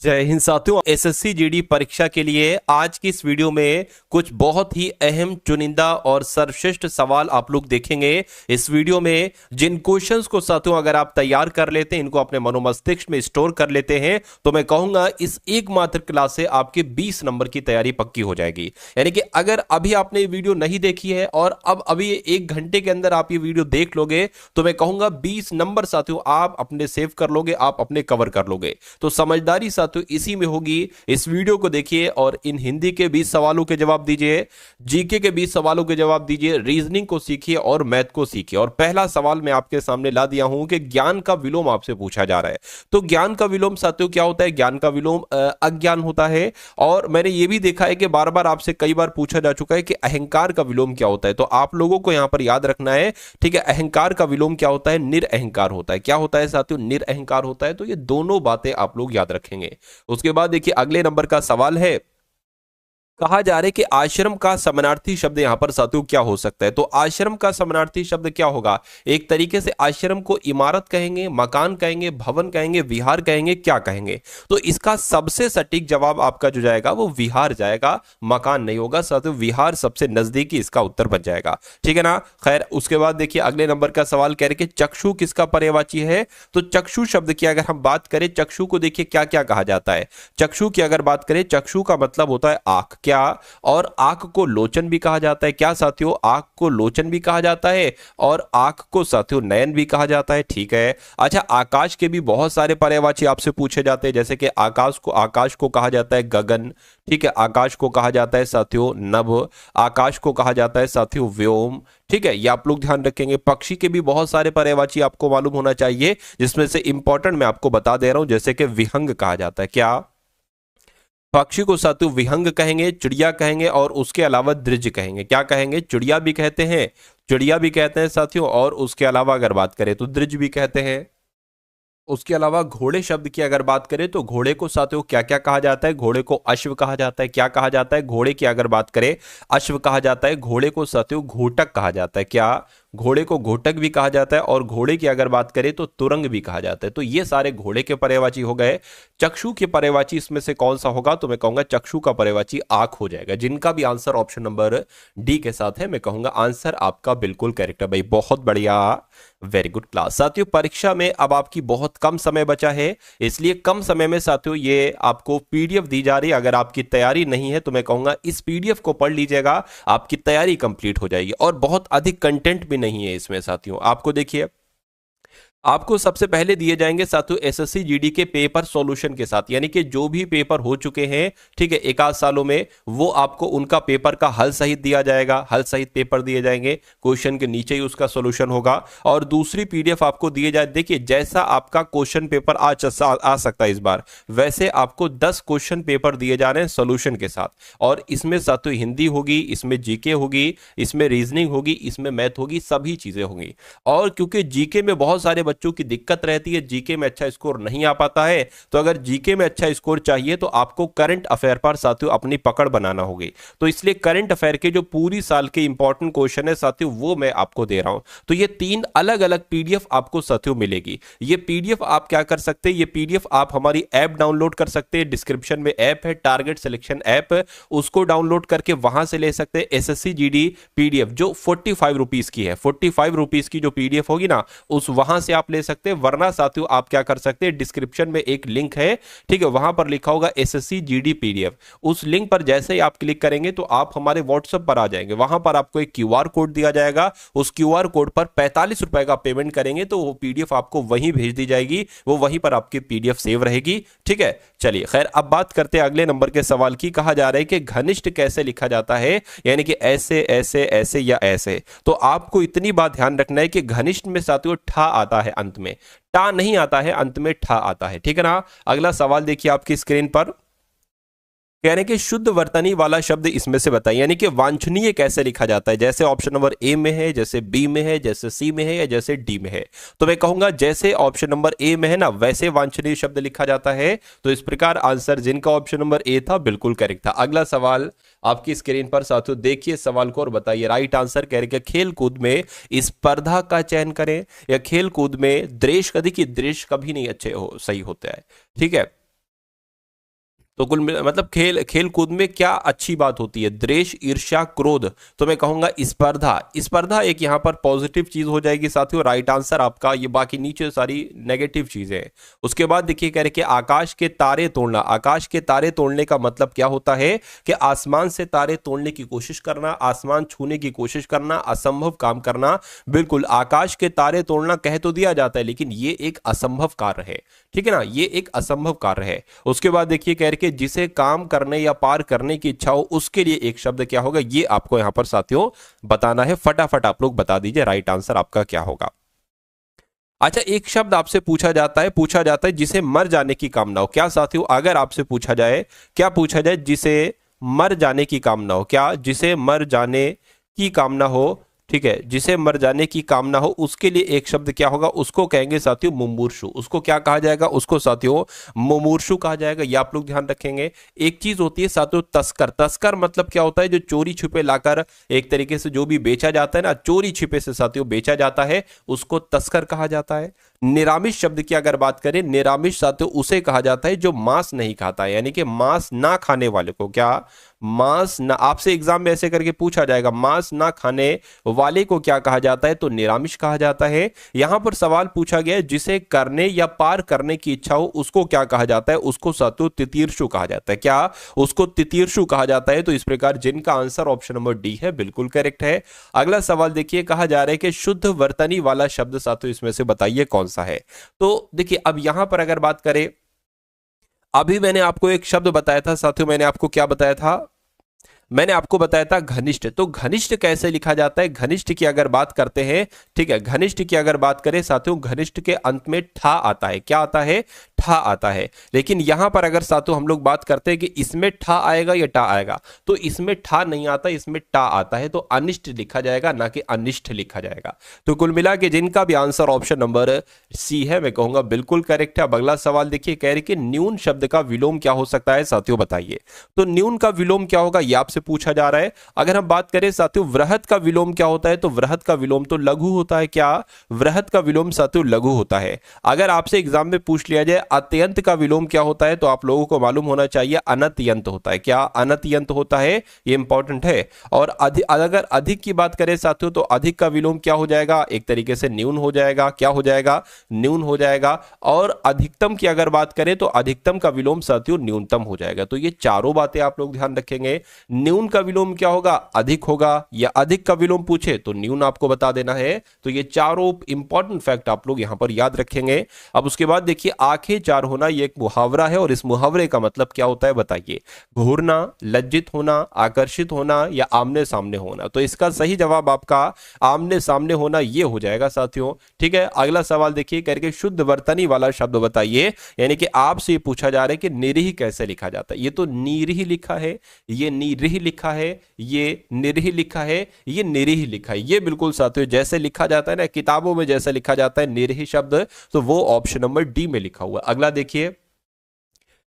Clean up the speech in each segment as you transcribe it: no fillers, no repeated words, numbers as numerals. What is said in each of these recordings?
जय हिंद साथियों। SSC GD परीक्षा के लिए आज की इस वीडियो में कुछ बहुत ही अहम, चुनिंदा और सर्वश्रेष्ठ सवाल आप लोग देखेंगे। इस वीडियो में जिन क्वेश्चंस को साथियों अगर आप तैयार कर लेते हैं, इनको अपने मनोमस्तिष्क में स्टोर कर लेते हैं, तो मैं कहूंगा इस एकमात्र क्लास से आपके 20 नंबर की तैयारी पक्की हो जाएगी। यानी कि अगर अभी आपने ये वीडियो नहीं देखी है और अब अभी 1 घंटे के अंदर आप ये वीडियो देख लोगे, तो मैं कहूंगा 20 नंबर साथियों आप अपने सेव कर लोगे, आप अपने कवर कर लोगे। तो समझदारी तो इसी में होगी। इस वीडियो को देखिए और इन हिंदी के 20 सवालों के जवाब दीजिए, जीके के 20 सवालों के जवाब दीजिए, रीजनिंग को सीखिए और मैथ को सीखिए। और पहला सवाल मैं आपके सामने ला दिया हूं कि ज्ञान का विलोम आपसे पूछा जा रहा है। तो ज्ञान का विलोम साथियों क्या होता है? ज्ञान का विलोम अज्ञान होता है। और मैंने ये भी देखा है कि बार बार आपसे कई बार पूछा जा चुका है कि अहंकार का विलोम क्या होता है। तो आप लोगों को यहां पर याद रखना है, ठीक है। अहंकार का विलोम क्या होता है? निरअहंकार होता है। क्या होता है साथियों? निरअहंकार होता है। तो ये दोनों बातें आप लोग याद रखेंगे। उसके बाद देखिए अगले नंबर का सवाल है, कहा जा रहा है कि आश्रम का समानार्थी शब्द यहां पर साथियों क्या हो सकता है? तो आश्रम का समानार्थी शब्द क्या होगा? एक तरीके से आश्रम को इमारत कहेंगे, मकान कहेंगे, भवन कहेंगे, विहार कहेंगे, क्या कहेंगे? तो इसका सबसे सटीक जवाब आपका जो जाएगा वो विहार जाएगा, मकान नहीं होगा साथियों। विहार सबसे नजदीकी इसका उत्तर बन जाएगा, ठीक है ना। खैर, उसके बाद देखिए अगले नंबर का सवाल कह रहे कि चक्षु किसका पर्यायवाची है? तो चक्षु शब्द की अगर हम बात करें, चक्षु को देखिए क्या क्या कहा जाता है। चक्षु की अगर बात करें, चक्षु का मतलब होता है आंख। क्या? और आंख को लोचन भी कहा जाता है। क्या साथियों? आंख को लोचन भी कहा जाता है और आंख को साथियों नयन भी कहा जाता है, ठीक है। अच्छा, आकाश के भी बहुत सारे पर्यायवाची आपसे पूछे जाते हैं, जैसे कि आकाश को कहा जाता है गगन, ठीक है। आकाश को कहा जाता है साथियों नभ, आकाश को कहा जाता है साथियों व्योम, ठीक है। ये आप लोग ध्यान रखेंगे। पक्षी के भी बहुत सारे पर्यायवाची आपको मालूम होना चाहिए, जिसमें से इंपॉर्टेंट मैं आपको बता दे रहा हूं, जैसे कि विहंग कहा जाता है। क्या? पक्षी को साथियों विहंग कहेंगे, चिड़िया कहेंगे और उसके अलावा द्विज कहेंगे। क्या कहेंगे? चिड़िया भी कहते हैं, चिड़िया भी कहते हैं साथियों, और उसके अलावा अगर बात करें तो द्विज भी कहते हैं। उसके अलावा घोड़े शब्द की अगर बात करें तो घोड़े को साथियों क्या क्या कहा जाता है? घोड़े को अश्व कहा जाता है। क्या कहा जाता है? घोड़े की अगर बात करें अश्व कहा जाता है। घोड़े को साथियों घोटक कहा जाता है। क्या? घोड़े को घोटक भी कहा जाता है। और घोड़े की अगर बात करें तो तुरंग भी कहा जाता है। तो ये सारे घोड़े के पर्यायवाची हो गए। चक्षु के पर्यायवाची इसमें से कौन सा होगा? तो मैं कहूंगा चक्षु का पर्यायवाची आंख हो जाएगा। जिनका भी आंसर ऑप्शन नंबर डी के साथ है, मैं कहूंगा आंसर आपका बिल्कुल करेक्ट है भाई। बहुत बढ़िया, वेरी गुड क्लास। साथियों परीक्षा में अब आपकी बहुत कम समय बचा है, इसलिए कम समय में साथियों ये आपको पीडीएफ दी जा रही है। अगर आपकी तैयारी नहीं है तो मैं कहूंगा इस पीडीएफ को पढ़ लीजिएगा, आपकी तैयारी कंप्लीट हो जाएगी। और बहुत अधिक कंटेंट भी नहीं है इसमें साथियों। आपको देखिए, आपको सबसे पहले दिए जाएंगे साथियों एसएससी जीडी के पेपर सॉल्यूशन के साथ, यानी कि जो भी पेपर हो चुके हैं, ठीक है, एक आध सालों में, वो आपको उनका पेपर का हल सहित दिया जाएगा। हल सहित पेपर दिए जाएंगे, क्वेश्चन के नीचे ही उसका सॉल्यूशन होगा। और दूसरी पीडीएफ आपको दिए जाए। देखिए, जैसा आपका क्वेश्चन पेपर आ सकता है इस बार, वैसे आपको 10 क्वेश्चन पेपर दिए जा रहे हैं सॉल्यूशन के साथ। और इसमें साथियों हिंदी होगी, इसमें जीके होगी, इसमें रीजनिंग होगी, इसमें मैथ होगी, सभी चीजें होंगी। और क्योंकि जीके में बहुत सारे बच्चों की दिक्कत रहती है, जीके में अच्छा स्कोर नहीं आ पाता है, तो अगर जीके में अच्छा स्कोर चाहिए तो आपको करंट अफेयर पर साथियों अपनी पकड़ बनाना होगी। तो इसलिए करंट अफेयर के जो पूरी साल के इंपॉर्टेंट क्वेश्चन है साथियों, वो मैं आपको दे रहा हूं। तो ये 3 अलग अलग पीडीएफ आपको साथियों मिलेगी। ये पीडीएफ आप क्या कर सकते हैं? ये पीडीएफ आप हमारी ऐप डाउनलोड कर सकते हैं। डिस्क्रिप्शन में ऐप है, टारगेट सिलेक्शन ऐप, उसको डाउनलोड करके वहां से ले सकते हैं एसएससी जीडी पीडीएफ, जो 45 रुपीज की है। 45 रुपीज की जो पीडीएफ होगी ना, उस वहां से आप ले सकते हैं। वरना साथियों आप क्या कर सकते हैं, डिस्क्रिप्शन में एक लिंक है, ठीक है, वहां पर लिखा होगा एसएससी जीडी पीडीएफ। उस लिंक पर जैसे ही आप क्लिक करेंगे तो आप हमारे व्हाट्सएप पर आ जाएंगे। वहां पर आपको एक क्यूआर कोड दिया जाएगा। उस क्यूआर कोड पर 45 रुपए का पेमेंट करेंगे तो वो पीडीएफ आपको वहीं भेज दी जाएगी, वो वहीं पर आपकी पीडीएफ सेव रहेगी, ठीक है। चलिए, खैर, अब बात करते हैं अगले नंबर के सवाल की। कहा जा रहा है कि घनिष्ठ कैसे लिखा जाता है, यानी कि ऐसे ऐसे ऐसे या ऐसे। तो आपको इतनी बात ध्यान रखना है कि घनिष्ठ में साथियों ठा आता है अंत में, टा नहीं आता है, अंत में ठा आता है, ठीक है ना। अगला सवाल देखिए आपकी स्क्रीन पर, कह रहे हैं कि शुद्ध वर्तनी वाला शब्द इसमें से बताइए, यानी कि वांछनीय कैसे लिखा जाता है। जैसे ऑप्शन नंबर ए में है, जैसे बी में है, जैसे सी में है, या जैसे डी में है। तो मैं कहूंगा जैसे ऑप्शन नंबर ए में है ना, वैसे वांछनीय शब्द लिखा जाता है। तो इस प्रकार आंसर जिनका ऑप्शन नंबर ए था बिल्कुल करेक्ट था। अगला सवाल आपकी स्क्रीन पर साथियों देखिए सवाल को और बताइए राइट आंसर। कह रहे खेल कूद में स्पर्धा का चयन करें, या खेल कूद में दृश्य, कभी की दृश्य कभी नहीं अच्छे हो सही होता है, ठीक है। तो मतलब खेल कूद में क्या अच्छी बात होती है? द्वेष, ईर्ष्या, क्रोध। तो मैं कहूंगा स्पर्धा। स्पर्धा एक यहाँ पर पॉजिटिव चीज हो जाएगी साथियों, राइट आंसर आपका। ये बाकी नीचे सारी नेगेटिव चीजें हैं। उसके बाद देखिए कह रहे कि आकाश के तारे तोड़ना। आकाश के तारे तोड़ने का मतलब क्या होता है कि आसमान से तारे तोड़ने की कोशिश करना, आसमान छूने की कोशिश करना, असंभव काम करना। बिल्कुल, आकाश के तारे तोड़ना कह तो दिया जाता है, लेकिन ये एक असंभव कार्य है। ठीक है ना, ये एक असंभव कार्य है। उसके बाद देखिए कह रहे कि जिसे काम करने या पार करने की इच्छा हो उसके लिए एक शब्द क्या होगा, ये आपको यहां पर साथियों बताना है। फटाफट आप लोग बता दीजिए राइट आंसर आपका क्या होगा। अच्छा, एक शब्द आपसे पूछा जाता है जिसे मर जाने की कामना हो। क्या साथियों, अगर आपसे पूछा जाए, क्या पूछा जाए? जिसे मर जाने की कामना हो। क्या? जिसे मर जाने की कामना हो। ठीक है, जिसे मर जाने की कामना हो उसके लिए एक शब्द क्या होगा, उसको कहेंगे साथियों मुमूर्षु। उसको क्या कहा जाएगा? उसको साथियों मुमूर्षु कहा जाएगा। ये आप लोग ध्यान रखेंगे। एक चीज होती है साथियों तस्कर। तस्कर मतलब क्या होता है? जो चोरी छुपे लाकर एक तरीके से जो भी बेचा जाता है ना, चोरी छिपे से साथियों बेचा जाता है, उसको तस्कर कहा जाता है। निरामिष शब्द की अगर बात करें, निरामिष साथियों उसे कहा जाता है जो मांस नहीं खाता है, यानी कि मांस ना खाने वाले को। क्या? मांस ना, आपसे एग्जाम में ऐसे करके पूछा जाएगा, मांस ना खाने वाले को क्या कहा जाता है? तो निरामिष कहा जाता है। यहां पर सवाल पूछा गया जिसे करने या पार करने की इच्छा हो उसको क्या कहा जाता है? उसको साथियों तितीर्षु कहा जाता है। क्या? उसको तितीर्षु कहा जाता है। तो इस प्रकार जिनका आंसर ऑप्शन नंबर डी है बिल्कुल करेक्ट है। अगला सवाल देखिए, कहा जा रहा है कि शुद्ध वर्तनी वाला शब्द साथियों इसमें से बताइए कौन सा है। तो देखिए अब यहां पर अगर बात करें, अभी मैंने आपको एक शब्द बताया था साथियों, मैंने आपको क्या बताया था? मैंने आपको बताया था घनिष्ठ। तो घनिष्ठ कैसे लिखा जाता है? घनिष्ठ की अगर बात करते हैं, ठीक है, घनिष्ठ की अगर बात करें साथियों, घनिष्ठ के अंत में ठा आता है। क्या आता है? ठा आता है। लेकिन यहां पर अगर साथियों हम लोग बात करते हैं कि इसमें ठा आएगा या टा आएगा, तो इसमें ठा नहीं आता, इसमें टा आता है। तो अनिष्ट लिखा जाएगा, ना कि अनिष्ठ लिखा जाएगा। तो कुल मिला के जिनका भी आंसर ऑप्शन नंबर सी है, मैं कहूंगा बिल्कुल करेक्ट है। अब अगला सवाल देखिए, कह रहे कि न्यून शब्द का विलोम क्या हो सकता है साथियों, बताइए। तो न्यून का विलोम क्या होगा, ये आपसे पूछा जा रहा है। अगर हम बात करें साथियों वृहत का विलोम क्या होता है, तो वृहत का विलोम तो लघु होता है। क्या? वृहत का विलोम साथियों लघु होता है। अगर आपसे एग्जाम में पूछ लिया जाए अत्यंत का विलोम क्या होता है, तो आप लोगों को मालूम होना चाहिए अनत्यंत होता है। क्या? अनत्यंत होता है, ये इंपॉर्टेंट है। और अगर अधिक की बात करें साथियों, तो अधिक का विलोम क्या हो जाएगा? एक तरीके से न्यून हो जाएगा। क्या हो जाएगा? न्यून हो जाएगा। और अधिकतम की अगर बात करें, तो अधिकतम का विलोम साथियों न्यूनतम हो जाएगा। तो ये चारों बातें आप लोग ध्यान रखेंगे। न्यून का विलोम क्या होगा? अधिक होगा। या अधिक का विलोम पूछे तो न्यून आपको बता देना है। तो ये चारों इंपॉर्टेंट फैक्ट आप लोग यहां पर याद रखेंगे। अब उसके बाद देखिए, आंखें चार होना ये एक मुहावरा है, और इस मुहावरे का मतलब क्या होता है बताइए। घूरना, लज्जित होना, आकर्षित होना, या आमने सामने होना। तो इसका सही जवाब आपका आमने सामने होना ये हो जाएगा साथियों। ठीक है, अगला सवाल देखिए, करके शुद्ध वर्तनी वाला शब्द बताइए। यानी कि आपसे पूछा जा रहा है कि निरीह कैसे लिखा जाता है। ये तो नीरीह लिखा है, ये नीरीह लिखा है, ये निरीह लिखा है, ये निरीह लिखा है। ये बिल्कुल साथियों जैसे लिखा जाता है ना किताबों में, जैसे लिखा जाता है निरीह शब्द, तो वो ऑप्शन नंबर डी में लिखा हुआ। अगला देखिए,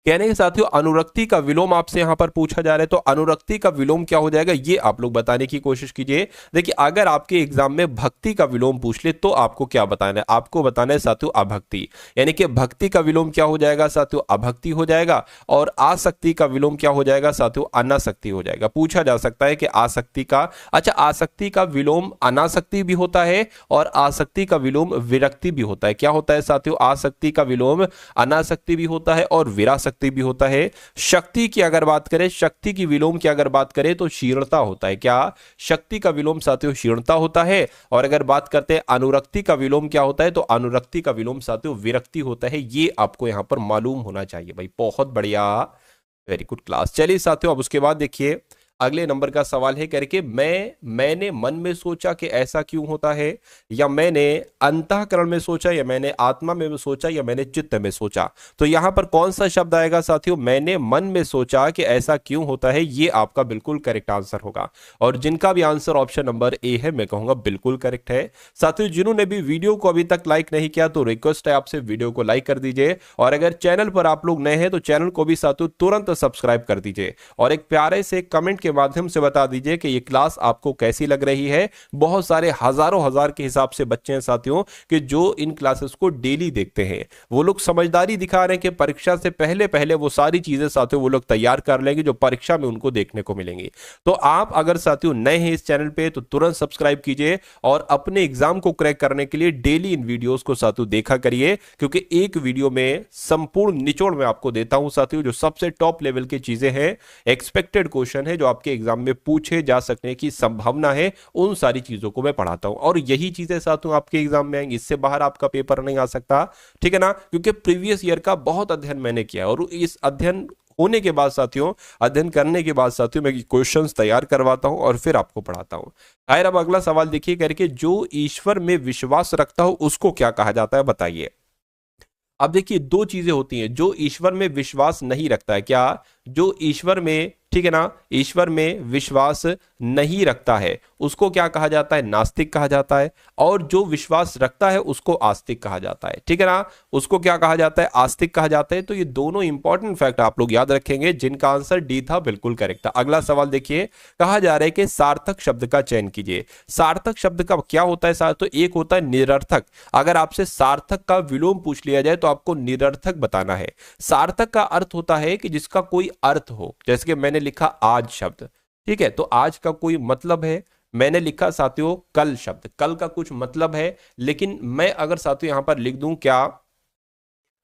कहने के साथियों अनुरक्ति का विलोम आपसे यहां पर पूछा जा रहा है। तो अनुरक्ति का विलोम क्या हो जाएगा, ये आप लोग बताने की कोशिश कीजिए। देखिए अगर आपके एग्जाम में भक्ति का विलोम पूछ ले, तो आपको क्या बताना है? आपको बताना है साथियों अभक्ति। यानी कि भक्ति का विलोम क्या हो जाएगा साथियों? अभक्ति हो जाएगा। और आसक्ति का विलोम क्या हो जाएगा साथियों? अनासक्ति हो जाएगा। पूछा जा सकता है कि आसक्ति का, अच्छा आसक्ति का विलोम अनासक्ति भी होता है, और आसक्ति का विलोम विरक्ति भी होता है। क्या होता है साथियों? आसक्ति का विलोम अनासक्ति भी होता है, और विरासक्ति भी होता है। शक्ति की अगर बात करें, शक्ति की विलोम की अगर बात करें, तो शीर्णता होता है। क्या? शक्ति का विलोम साथियों शीर्णता होता है। और अगर बात करते हैं अनुरक्ति का विलोम क्या होता है, तो अनुरक्ति का विलोम साथियों विरक्ति होता है। ये आपको यहां पर मालूम होना चाहिए भाई। बहुत बढ़िया, वेरी गुड क्लास। चलिए साथियों, अब उसके बाद देखिए अगले नंबर का सवाल है, करके मैंने मन में सोचा कि ऐसा क्यों होता है, या मैंने अंतःकरण में सोचा, या मैंने आत्मा में सोचा, या मैंने चित्त में सोचा। तो यहां पर कौन सा शब्द आएगा साथियों? मैंने मन में सोचा कि ऐसा क्यों होता है, ये आपका बिल्कुल करेक्ट आंसर होगा। और जिनका भी आंसर ऑप्शन नंबर ए है, मैं कहूंगा बिल्कुल करेक्ट है। साथियों जिन्होंने भी वीडियो को अभी तक लाइक नहीं किया, तो रिक्वेस्ट है आपसे वीडियो को लाइक कर दीजिए। और अगर चैनल पर आप लोग नए हैं, तो चैनल को भी साथियों तुरंत सब्सक्राइब कर दीजिए। और एक प्यारे से कमेंट के माध्यम से बता दीजिए कि ये क्लास आपको कैसी लग रही है। बहुत सारे हजारों हजार के हिसाब से बच्चे हैं साथियों कि जो इन क्लासेस को डेली देखते हैं। वो लोग समझदारी दिखा रहे हैं कि परीक्षा से पहले पहले वो सारी चीजें साथियों वो लोग तैयार कर लेंगे जो परीक्षा में उनको देखने को मिलेंगी। तो आप अगर साथियों नए हैं इस चैनल पे तो तुरंत सब्सक्राइब कीजिए और अपने एग्जाम को क्रैक करने के लिए डेली इन वीडियोस को साथियों देखा करिए, क्योंकि एक वीडियो में संपूर्ण निचोड़ में आपको देता हूं साथियों जो सबसे टॉप लेवल की चीजें हैं, एक्सपेक्टेड क्वेश्चन है जो आपके एग्जाम में पूछे जा सकने की संभावना है, उन सारी चीजों को मैं पढ़ाता हूं और यही चीजें साथियों आपके एग्जाम में आएंगी। इससे बाहर आपका पेपर नहीं आ सकता, ठीक है ना, क्योंकि प्रीवियस ईयर का बहुत अध्ययन मैंने किया और इस अध्ययन होने के बाद साथियों, अध्ययन करने के बाद साथियों मैं क्वेश्चंस तैयार करवाता हूं और फिर आपको पढ़ाता हूं। खैर अब अगला सवाल देखिए करके, जो ईश्वर में विश्वास रखता हो उसको क्या कहा जाता है बताइए। अब देखिए दो चीजें होती हैं, जो ईश्वर में विश्वास नहीं रखता है, क्या जो ईश्वर में, ठीक है ना, ईश्वर में विश्वास नहीं रखता है उसको क्या कहा जाता है, नास्तिक कहा जाता है, और जो विश्वास रखता है उसको आस्तिक कहा जाता है, ठीक है ना, उसको क्या कहा जाता है, आस्तिक कहा जाता है। तो ये दोनों इंपॉर्टेंट फैक्ट आप लोग याद रखेंगे जिनका आंसर डी था, बिल्कुल करेक्ट था। अगला सवाल देखिए, कहा जा रहा है कि सार्थक शब्द का चयन कीजिए। सार्थक शब्द का क्या होता है, तो एक होता है निरर्थक। अगर आपसे सार्थक का विलोम पूछ लिया जाए तो आपको निरर्थक बताना है। सार्थक का अर्थ होता है कि जिसका कोई अर्थ हो, जैसे कि मैंने लिखा आज शब्द, ठीक है, तो आज का कोई मतलब है। मैंने लिखा साथियों कल शब्द, कल का कुछ मतलब है, लेकिन मैं अगर साथियों यहां पर लिख दूं क्या,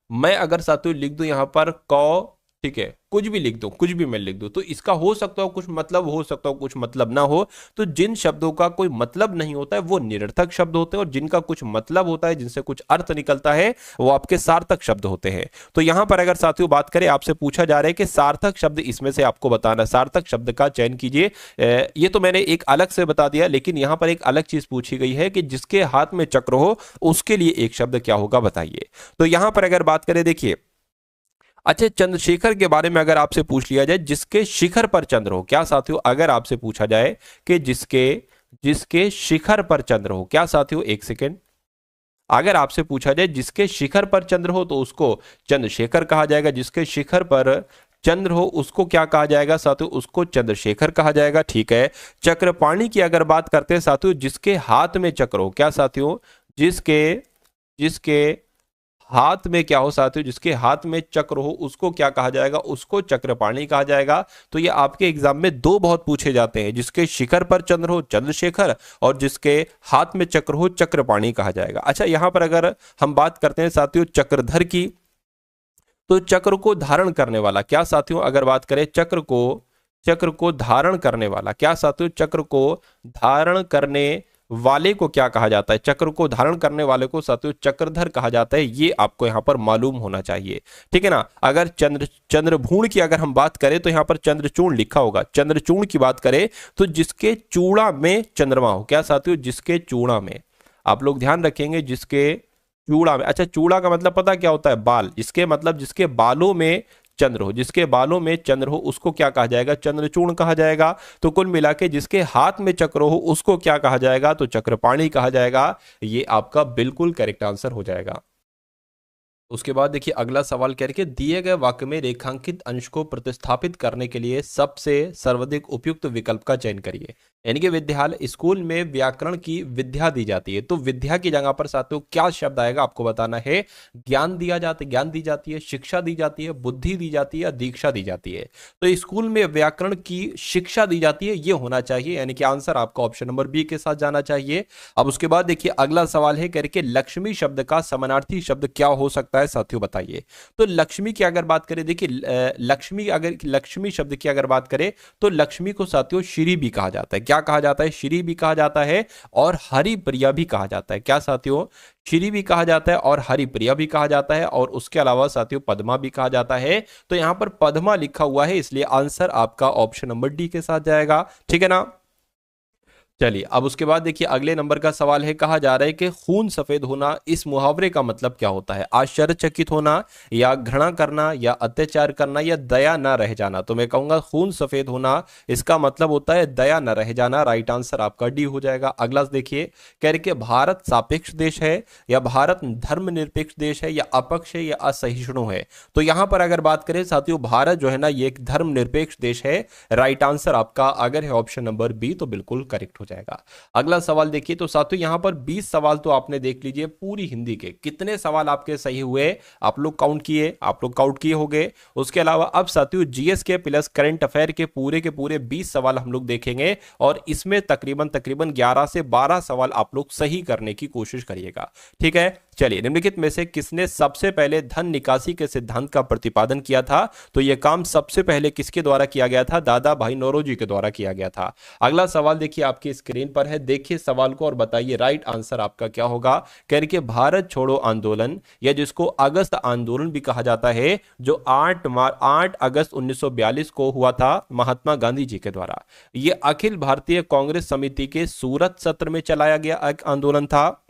मैं अगर साथियों लिख दूं यहां पर कौ, ठीक है, कुछ भी लिख दो, कुछ भी मैं लिख दूं, तो इसका हो सकता हो कुछ मतलब, हो सकता हो कुछ मतलब ना हो। तो जिन शब्दों का कोई मतलब नहीं होता है वो निरर्थक शब्द होते हैं, और जिनका कुछ मतलब होता है, जिनसे कुछ अर्थ निकलता है, वो आपके सार्थक शब्द होते हैं। तो यहां पर अगर साथियों बात करें, आपसे पूछा जा रहा है कि सार्थक शब्द इसमें से आपको बताना, सार्थक शब्द का चयन कीजिए। ये तो मैंने एक अलग से बता दिया, लेकिन यहां पर एक अलग चीज पूछी गई है कि जिसके हाथ में चक्र हो उसके लिए एक शब्द क्या होगा बताइए। तो यहां पर अगर बात करें, देखिए अच्छा, चंद्रशेखर के बारे में अगर आपसे पूछ लिया जाए, जिसके शिखर पर चंद्र हो, क्या साथियों अगर आपसे पूछा जाए कि जिसके जिसके शिखर पर चंद्र हो, क्या साथियों, एक सेकेंड, अगर आपसे पूछा जाए जिसके शिखर पर चंद्र हो तो उसको चंद्रशेखर कहा जाएगा, जिसके शिखर पर चंद्र हो उसको क्या कहा जाएगा साथियों, उसको चंद्रशेखर कहा जाएगा, ठीक है। चक्रपाणी की अगर बात करते हैं साथियों, जिसके हाथ में चक्र हो, क्या साथियों, जिसके जिसके हाथ में क्या हो साथियों, जिसके हाथ में चक्र हो उसको क्या कहा जाएगा, उसको चक्रपाणी कहा जाएगा। तो ये आपके एग्जाम में दो बहुत पूछे जाते हैं, जिसके शिखर पर चंद्र हो चंद्रशेखर, और जिसके हाथ में चक्र हो चक्रपाणी कहा जाएगा। अच्छा, यहां पर अगर हम बात करते हैं साथियों चक्रधर की, तो चक्र को धारण करने वाला, क्या साथियों अगर बात करें चक्र को धारण करने वाला, क्या साथियों, चक्र को धारण करने वाले को क्या कहा जाता है, चक्र को धारण करने वाले को साथियों चक्रधर कहा जाता है। ये आपको यहां पर मालूम होना चाहिए, ठीक है ना। अगर चंद्रभूण की अगर हम बात करें तो यहां पर चंद्रचूर्ण लिखा होगा। चंद्रचूर्ण की बात करें तो जिसके चूड़ा में चंद्रमा हो, क्या साथियों, जिसके चूड़ा में, आप लोग ध्यान रखेंगे, जिसके चूड़ा में। अच्छा, चूड़ा का मतलब पता क्या होता है, बाल, इसके मतलब जिसके बालों में चंद्र हो, जिसके बालों में चंद्र हो उसको क्या कहा जाएगा, चंद्रचूर्ण कहा जाएगा। तो कुल मिला के जिसके हाथ में चक्र हो उसको क्या कहा जाएगा, तो चक्रपाणी कहा जाएगा। ये आपका बिल्कुल करेक्ट आंसर हो जाएगा। उसके बाद देखिए अगला सवाल कह रहे दिए गए वाक्य में रेखांकित अंश को प्रतिस्थापित करने के लिए सबसे सर्वाधिक उपयुक्त विकल्प का चयन करिए। यानी कि विद्यालय स्कूल में व्याकरण की विद्या दी जाती है, तो विद्या की जगह पर साथियों क्या शब्द आएगा आपको बताना है। ज्ञान ज्ञान दी जाती है, शिक्षा दी जाती है, बुद्धि दी जाती है या दीक्षा दी जाती है। तो स्कूल में व्याकरण की शिक्षा दी जाती है, ये होना चाहिए, यानी कि आंसर आपका ऑप्शन नंबर बी के साथ जाना चाहिए। अब उसके बाद देखिए अगला सवाल है करके लक्ष्मी शब्द का समानार्थी शब्द क्या हो सकता है साथियों बताइए। तो लक्ष्मी की अगर बात करें, देखिए लक्ष्मी शब्द की अगर बात करें तो लक्ष्मी को साथियों श्री भी कहा जाता है, क्या कहा जाता है, श्री भी कहा जाता है और हरिप्रिया भी कहा जाता है। क्या साथियों, श्री भी कहा जाता है और हरिप्रिया भी कहा जाता है, और उसके अलावा साथियों पद्मा भी कहा जाता है। तो यहां पर पद्मा लिखा हुआ है, इसलिए आंसर आपका ऑप्शन नंबर डी के साथ जाएगा, ठीक है ना। चलिए अब उसके बाद देखिए अगले नंबर का सवाल है, कहा जा रहा है कि खून सफेद होना, इस मुहावरे का मतलब क्या होता है? आश्चर्यचकित होना, या घृणा करना, या अत्याचार करना, या दया न रह जाना। तो मैं कहूंगा खून सफेद होना इसका मतलब होता है दया न रह जाना। राइट आंसर आपका डी हो जाएगा। अगला देखिए, कह रहे कि भारत सापेक्ष देश है, या भारत धर्मनिरपेक्ष देश है, या अपक्ष है, या असहिष्णु है। तो यहां पर अगर बात करें साथियों, भारत जो है ना ये एक धर्मनिरपेक्ष देश है। राइट आंसर आपका अगर है ऑप्शन नंबर बी तो बिल्कुल करेक्ट हो जाएगा। अगला सवाल देखिए, तो साथियों यहां पर 20 सवाल तो आपने देख लीजिए पूरी हिंदी के। कितने सवाल आपके सही हुए आप लोग काउंट किए होंगे। उसके अलावा अब साथियों जीएस के प्लस करंट अफेयर के पूरे 20 सवाल हम लोग देखेंगे, और इसमें तकरीबन तकरीबन 11 से 12 सवाल आप लोग सही करने की कोशिश करिएगा। ठीक है, चलिए निम्नलिखित में से किसने सबसे पहले धन निकासी के सिद्धांत का प्रतिपादन किया था? तो यह काम सबसे पहले किसके द्वारा किया गया था? दादा भाई नौरोजी के द्वारा किया गया था। अगला सवाल देखिए आपकी स्क्रीन पर है, देखिए सवाल को और बताइए राइट आंसर आपका क्या होगा। कह रही कि भारत छोड़ो आंदोलन, या जिसको अगस्त आंदोलन भी कहा जाता है, जो 8 अगस्त 1942 को हुआ था महात्मा गांधी जी के द्वारा। यह अखिल भारतीय कांग्रेस समिति के सूरत सत्र में चलाया गया एक आंदोलन था,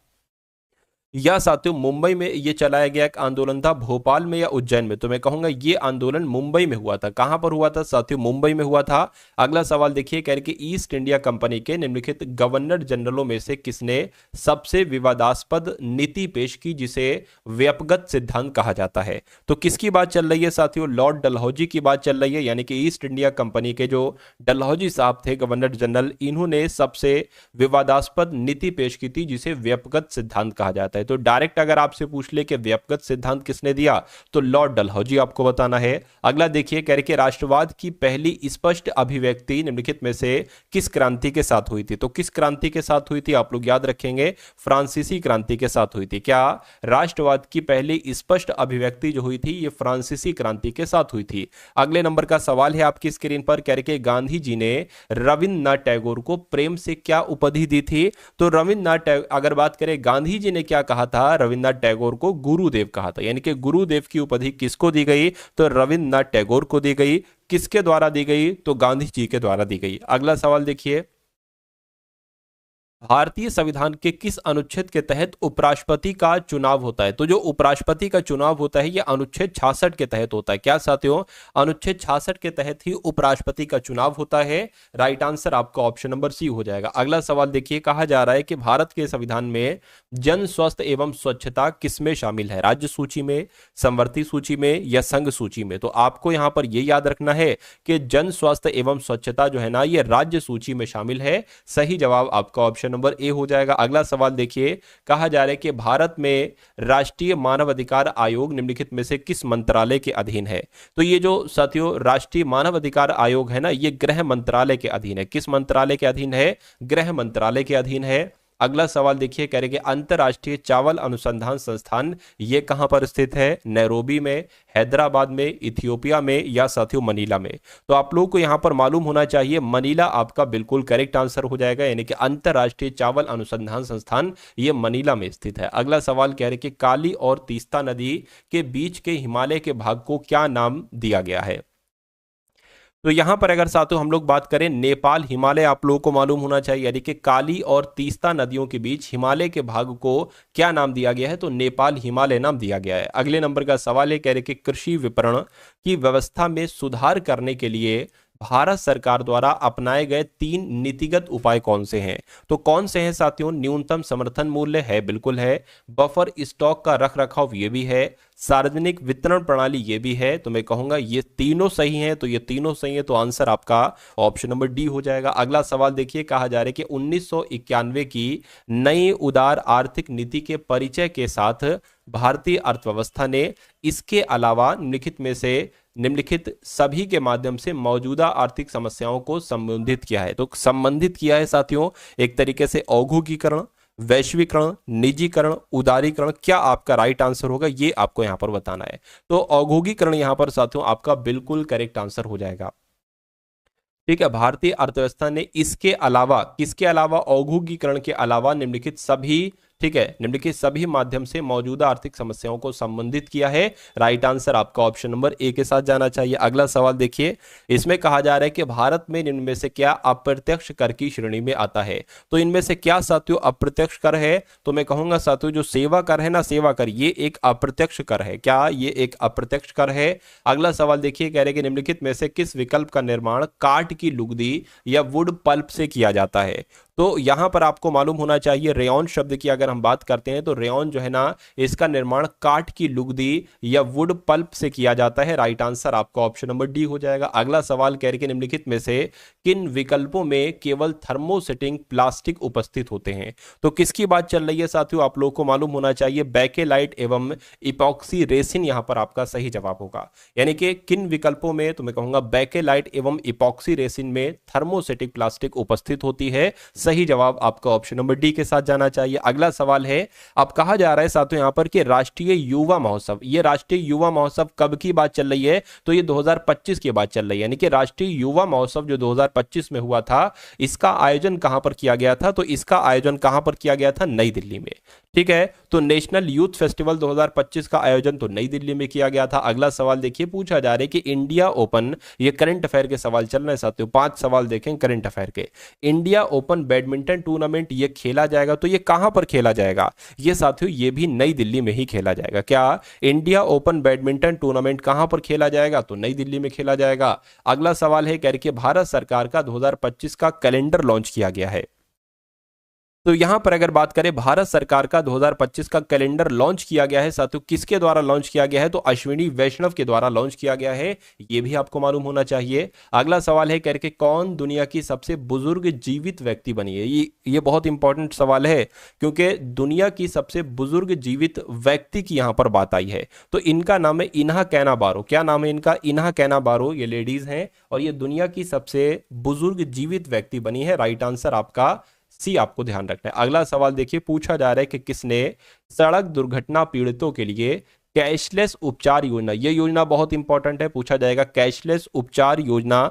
या साथियों मुंबई में ये चलाया गया एक आंदोलन था, भोपाल में या उज्जैन में? तो मैं कहूंगा ये आंदोलन मुंबई में हुआ था। कहां पर हुआ था साथियों? मुंबई में हुआ था। अगला सवाल देखिए, कह रहे कि ईस्ट इंडिया कंपनी के निम्नलिखित गवर्नर जनरलों में से किसने सबसे विवादास्पद नीति पेश की, जिसे व्यपगत सिद्धांत कहा जाता है? तो किसकी बात चल रही है साथियों? लॉर्ड डलहौजी की बात चल रही है, यानी कि ईस्ट इंडिया कंपनी के जो डलहौजी साहब थे गवर्नर जनरल, इन्होंने सबसे विवादास्पद नीति पेश की थी, जिसे व्यपगत सिद्धांत कहा जाता है। तो डायरेक्ट अगर आपसे पूछ ले कि व्यपगत सिद्धांत किसने दिया, तो लॉर्ड डलहौजी आपको बताना है। अगला देखिए, कह रहे कि राष्ट्रवाद की पहली स्पष्ट अभिव्यक्ति निम्नलिखित में से किस क्रांति के साथ हुई थी? तो किस क्रांति के साथ हुई थी आप लोग याद रखेंगे? फ्रांसीसी क्रांति के साथ हुई थी। क्या राष्ट्रवाद की पहली स्पष्ट अभिव्यक्ति जो हुई थी ये फ्रांसीसी क्रांति के साथ हुई थी। अगले नंबर का सवाल है आपकी स्क्रीन पर, कह रहे कि गांधी जी ने रविन्द्रनाथ टैगोर को प्रेम से क्या उपाधि दी थी? तो रविन्द्रनाथ अगर बात करें गांधी जी ने क्या कहा था? रविन्द्रनाथ टैगोर को गुरुदेव कहा था, यानी कि गुरुदेव की उपाधि किसको दी गई? तो रविन्द्रनाथ टैगोर को दी गई। किसके द्वारा दी गई? तो गांधी जी के द्वारा दी गई। अगला सवाल देखिए, भारतीय संविधान के किस अनुच्छेद के तहत उपराष्ट्रपति का चुनाव होता है? तो जो उपराष्ट्रपति का चुनाव होता है यह अनुच्छेद 66 के तहत होता है। क्या साथियों? अनुच्छेद 66 के तहत ही उपराष्ट्रपति का चुनाव होता है। राइट आंसर आपका ऑप्शन नंबर सी हो जाएगा। अगला सवाल देखिए, कहा जा रहा है कि भारत के संविधान में जन स्वास्थ्य एवं स्वच्छता किसमें शामिल है? राज्य सूची में, समवर्ती सूची में, या संघ सूची में? तो आपको यहां पर यह याद रखना है कि जन स्वास्थ्य एवं स्वच्छता जो है ना ये राज्य सूची में शामिल है। सही जवाब आपका ऑप्शन नंबर ए हो जाएगा। अगला सवाल देखिए, कहा जा रहा है कि भारत में राष्ट्रीय मानव अधिकार आयोग निम्नलिखित में से किस मंत्रालय के अधीन है? तो ये जो साथियों राष्ट्रीय मानव अधिकार आयोग है ना ये गृह मंत्रालय के अधीन है। किस मंत्रालय के अधीन है? गृह मंत्रालय के अधीन है। अगला सवाल देखिए, कह रहे कि अंतरराष्ट्रीय चावल अनुसंधान संस्थान ये कहां पर स्थित है? नैरोबी में, हैदराबाद में, इथियोपिया में, या साथियों मनीला में? तो आप लोगों को यहां पर मालूम होना चाहिए मनीला आपका बिल्कुल करेक्ट आंसर हो जाएगा, यानी कि अंतरराष्ट्रीय चावल अनुसंधान संस्थान ये मनीला में स्थित है। अगला सवाल कह रहे कि काली और तीस्ता नदी के बीच के हिमालय के भाग को क्या नाम दिया गया है? तो यहां पर अगर साथियों हम लोग बात करें नेपाल हिमालय, आप लोगों को मालूम होना चाहिए, यानी कि काली और तीस्ता नदियों के बीच हिमालय के भाग को क्या नाम दिया गया है? तो नेपाल हिमालय नाम दिया गया है। अगले नंबर का सवाल है, कह रहे कि कृषि विपणन की व्यवस्था में सुधार करने के लिए भारत सरकार द्वारा अपनाए गए 3 नीतिगत उपाय कौन से हैं? तो कौन से हैं साथियों? न्यूनतम समर्थन मूल्य है, बिल्कुल है। बफर स्टॉक का रख रखाव ये भी है। सार्वजनिक वितरण प्रणाली ये भी है। तो मैं कहूंगा ये तीनों सही हैं। तो ये तीनों सही है, तो आंसर आपका ऑप्शन नंबर डी हो जाएगा। अगला सवाल देखिए, कहा जा रहा है कि 1991 की नई उदार आर्थिक नीति के परिचय के साथ भारतीय अर्थव्यवस्था ने इसके अलावा निम्नलिखित सभी के माध्यम से मौजूदा आर्थिक समस्याओं को संबोधित किया है। तो संबंधित किया है साथियों एक तरीके से औद्योगिकीकरण, वैश्वीकरण, निजीकरण, उदारीकरण। क्या आपका राइट आंसर होगा ये आपको यहां पर बताना है। तो औद्योगिकीकरण यहां पर साथियों आपका बिल्कुल करेक्ट आंसर हो जाएगा। ठीक है, भारतीय अर्थव्यवस्था ने इसके अलावा, किसके अलावा? औद्योगिकीकरण के अलावा निम्नलिखित सभी, ठीक है, निम्नलिखित सभी माध्यम से मौजूदा आर्थिक समस्याओं को संबंधित किया है। राइट आंसर आपका ऑप्शन नंबर ए के साथ जाना चाहिए। अगला सवाल देखिए, इसमें कहा जा रहा है कि भारत में निम्न में से क्या अप्रत्यक्ष कर की श्रेणी में आता है। तो इनमें से क्या साथियों अप्रत्यक्ष कर है? तो मैं कहूंगा साथियों जो सेवा कर है ना, सेवा कर, ये एक अप्रत्यक्ष कर है। क्या ये एक अप्रत्यक्ष कर है? अगला सवाल देखिए, कह रहे कि निम्नलिखित में से किस विकल्प का निर्माण काठ की लुगदी या वुड पल्प से किया जाता है। तो यहां पर आपको मालूम होना चाहिए, रेयॉन शब्द की अगर हम बात करते हैं तो रेयॉन जो है ना, इसका निर्माण काठ की लुगदी या वुड पल्प से किया जाता है। राइट आंसर आपका ऑप्शन नंबर डी हो जाएगा। अगला सवाल कह रहे कि निम्नलिखित में से किन विकल्पों में केवल थर्मोसेटिंग प्लास्टिक उपस्थित होते हैं। तो किसकी बात चल रही है साथियों, आप लोगों को मालूम होना चाहिए, बेकेलाइट एवं इपॉक्सी रेसिन यहां पर आपका सही जवाब होगा। यानी कि किन विकल्पों में, तो मैं कहूंगा बेकेलाइट एवं इपॉक्सी रेसिन में थर्मोसेटिक प्लास्टिक उपस्थित होती है। सही जवाब आपका ऑप्शन नंबर डी के साथ जाना चाहिए। अगला सवाल है, अब कहा जा रहा है साथियों यहां पर कि राष्ट्रीय युवा महोत्सव, ये राष्ट्रीय युवा महोत्सव कब की बात चल रही है? तो ये 2025 की बात चल रही है। यानी कि राष्ट्रीय युवा महोत्सव जो 2025 में हुआ था, इसका आयोजन कहां पर किया गया था? तो इसका आयोजन कहां पर किया गया था? नई दिल्ली में। ठीक है, तो नेशनल यूथ फेस्टिवल 2025 का आयोजन तो नई दिल्ली में किया गया था। अगला सवाल देखिए, पूछा जा रहा है कि इंडिया ओपन, ये करंट अफेयर के सवाल चल रहे हैं साथियों, 5 सवाल देखें करंट अफेयर के। इंडिया ओपन बैडमिंटन टूर्नामेंट ये खेला जाएगा, तो ये कहां पर खेला जाएगा? ये साथियों ये भी नई दिल्ली में ही खेला जाएगा। क्या इंडिया ओपन बैडमिंटन टूर्नामेंट कहां पर खेला जाएगा? तो नई दिल्ली में खेला जाएगा। अगला सवाल है, कह रहे कि भारत सरकार का 2025 का कैलेंडर लॉन्च किया गया है। तो यहां पर अगर बात करें, भारत सरकार का 2025 का कैलेंडर लॉन्च किया गया है साथियों, किसके द्वारा लॉन्च किया गया है? तो अश्विनी वैष्णव के द्वारा लॉन्च किया गया है। यह भी आपको मालूम होना चाहिए। अगला सवाल है, करके कौन दुनिया की सबसे बुजुर्ग जीवित व्यक्ति बनी है? ये बहुत इंपॉर्टेंट सवाल है, क्योंकि दुनिया की सबसे बुजुर्ग जीवित व्यक्ति की यहां पर बात आई है। तो इनका नाम है इन्हा कैना बारो। क्या नाम है इनका? इन्हा कैना बारो। ये लेडीज हैं और ये दुनिया की सबसे बुजुर्ग जीवित व्यक्ति बनी है। राइट आंसर आपका सी आपको ध्यान रखना है। अगला सवाल देखिए, पूछा जा रहा है कि किसने सड़क दुर्घटना पीड़ितों के लिए कैशलेस उपचार योजना, यह योजना बहुत इंपॉर्टेंट है, पूछा जाएगा कैशलेस उपचार योजना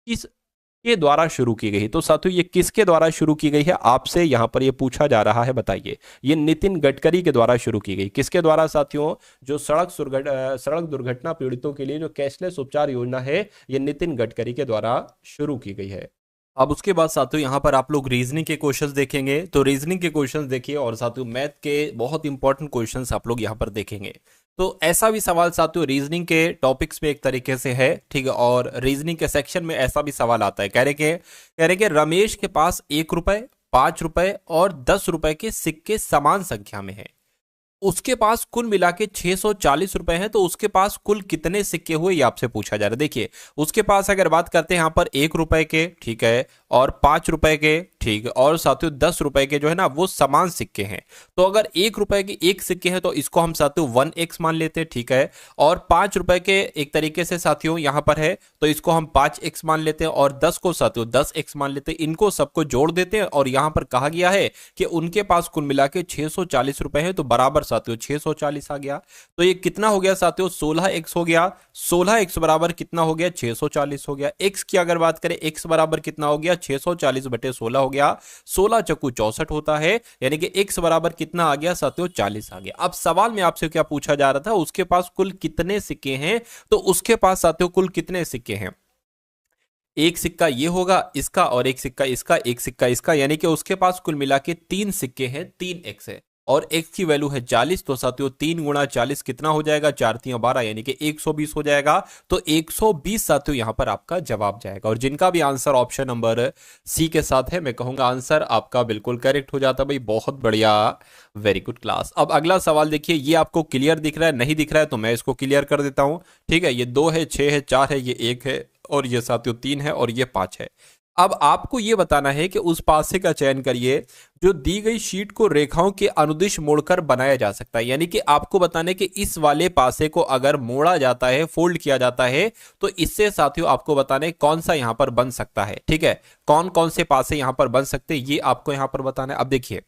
किस के द्वारा शुरू की गई? तो साथियों ये किसके द्वारा शुरू की गई है? आपसे यहां पर ये पूछा जा रहा है, बताइए। ये नितिन गडकरी के द्वारा शुरू की गई। किसके द्वारा साथियों? जो सड़क दुर्घटना पीड़ितों के लिए जो कैशलेस उपचार योजना है, ये नितिन गडकरी के द्वारा शुरू की गई है। अब उसके बाद साथियों यहाँ पर आप लोग रीजनिंग के क्वेश्चंस देखेंगे। तो रीजनिंग के क्वेश्चंस देखिए, और साथियों मैथ के बहुत इंपॉर्टेंट क्वेश्चंस आप लोग यहाँ पर देखेंगे। तो ऐसा भी सवाल साथियों रीजनिंग के टॉपिक्स में एक तरीके से है, ठीक है, और रीजनिंग के सेक्शन में ऐसा भी सवाल आता है। कह रहे कि रमेश के पास 1 रुपए, 5 रुपए और 10 रुपए के सिक्के समान संख्या में है। उसके पास कुल मिला के 640 रुपए हैं, तो उसके पास कुल कितने सिक्के हुए, ये आपसे पूछा जा रहा है। देखिए उसके पास अगर बात करते हैं यहाँ पर 1 रुपए के, ठीक है, और 5 रुपए के, ठीक है, और साथियों 10 रुपए के जो है ना वो समान सिक्के हैं। तो अगर 1 रुपए के 1 सिक्के हैं तो इसको हम साथियों 1x मान लेते हैं, ठीक है, और 5 रुपए के एक तरीके से साथियों यहां पर है तो इसको हम 5x मान लेते हैं, और 10 को साथियों 10x मान लेते हैं। इनको सबको जोड़ देते हैं और यहां पर कहा गया है कि उनके पास कुल मिला के 640 रुपए है, तो बराबर साथियों 640 आ गया। तो ये कितना हो गया साथियों? 16x हो गया। 16x बराबर कितना हो गया? 640 हो गया। x की अगर बात करें, x बराबर कितना हो गया? 640 बटे 16 हो गया। 16 चक्कू 64 होता है, यानी कि x बराबर कितना आ गया साथियों? 40 आ गया। अब सवाल में आपसे क्या पूछा जा रहा था, उसके पास कुल कितने सिक्के हैं? तो उसके पास साथियों कुल कितने सिक्के हैं? एक सिक्का ये होगा इसका, और एक सिक्का इसका, एक सिक्का इसका, यानी कि उसके पास कुल मिला के 3 सिक्के हैं, 3x है, और x की वैल्यू है 40। तो साथियों 3 गुणा 40 कितना हो जाएगा? 4 3 12, यानी कि 120 हो जाएगा। तो 120 साथियों यहां पर आपका जवाब जाएगा। और जिनका भी आंसर ऑप्शन नंबर सी के साथ है, मैं कहूंगा आंसर आपका बिल्कुल करेक्ट हो जाता। भाई बहुत बढ़िया, वेरी गुड क्लास। अब अगला सवाल देखिए, ये आपको क्लियर दिख रहा है? नहीं दिख रहा है तो मैं इसको क्लियर कर देता हूं, ठीक है। ये 2 है, 6 है, 4 है, ये 1 है, और ये साथियों 3 है, और ये 5 है। अब आपको यह बताना है कि उस पासे का चयन करिए जो दी गई शीट को रेखाओं के अनुदिश मोड़कर बनाया जा सकता है। यानी कि आपको बताना है कि इस वाले पासे को अगर मोड़ा जाता है, फोल्ड किया जाता है, तो इससे साथियों आपको बताना है कौन सा यहां पर बन सकता है, ठीक है। कौन कौन से पासे यहां पर बन सकते हैं, ये आपको यहां पर बताना है। अब देखिए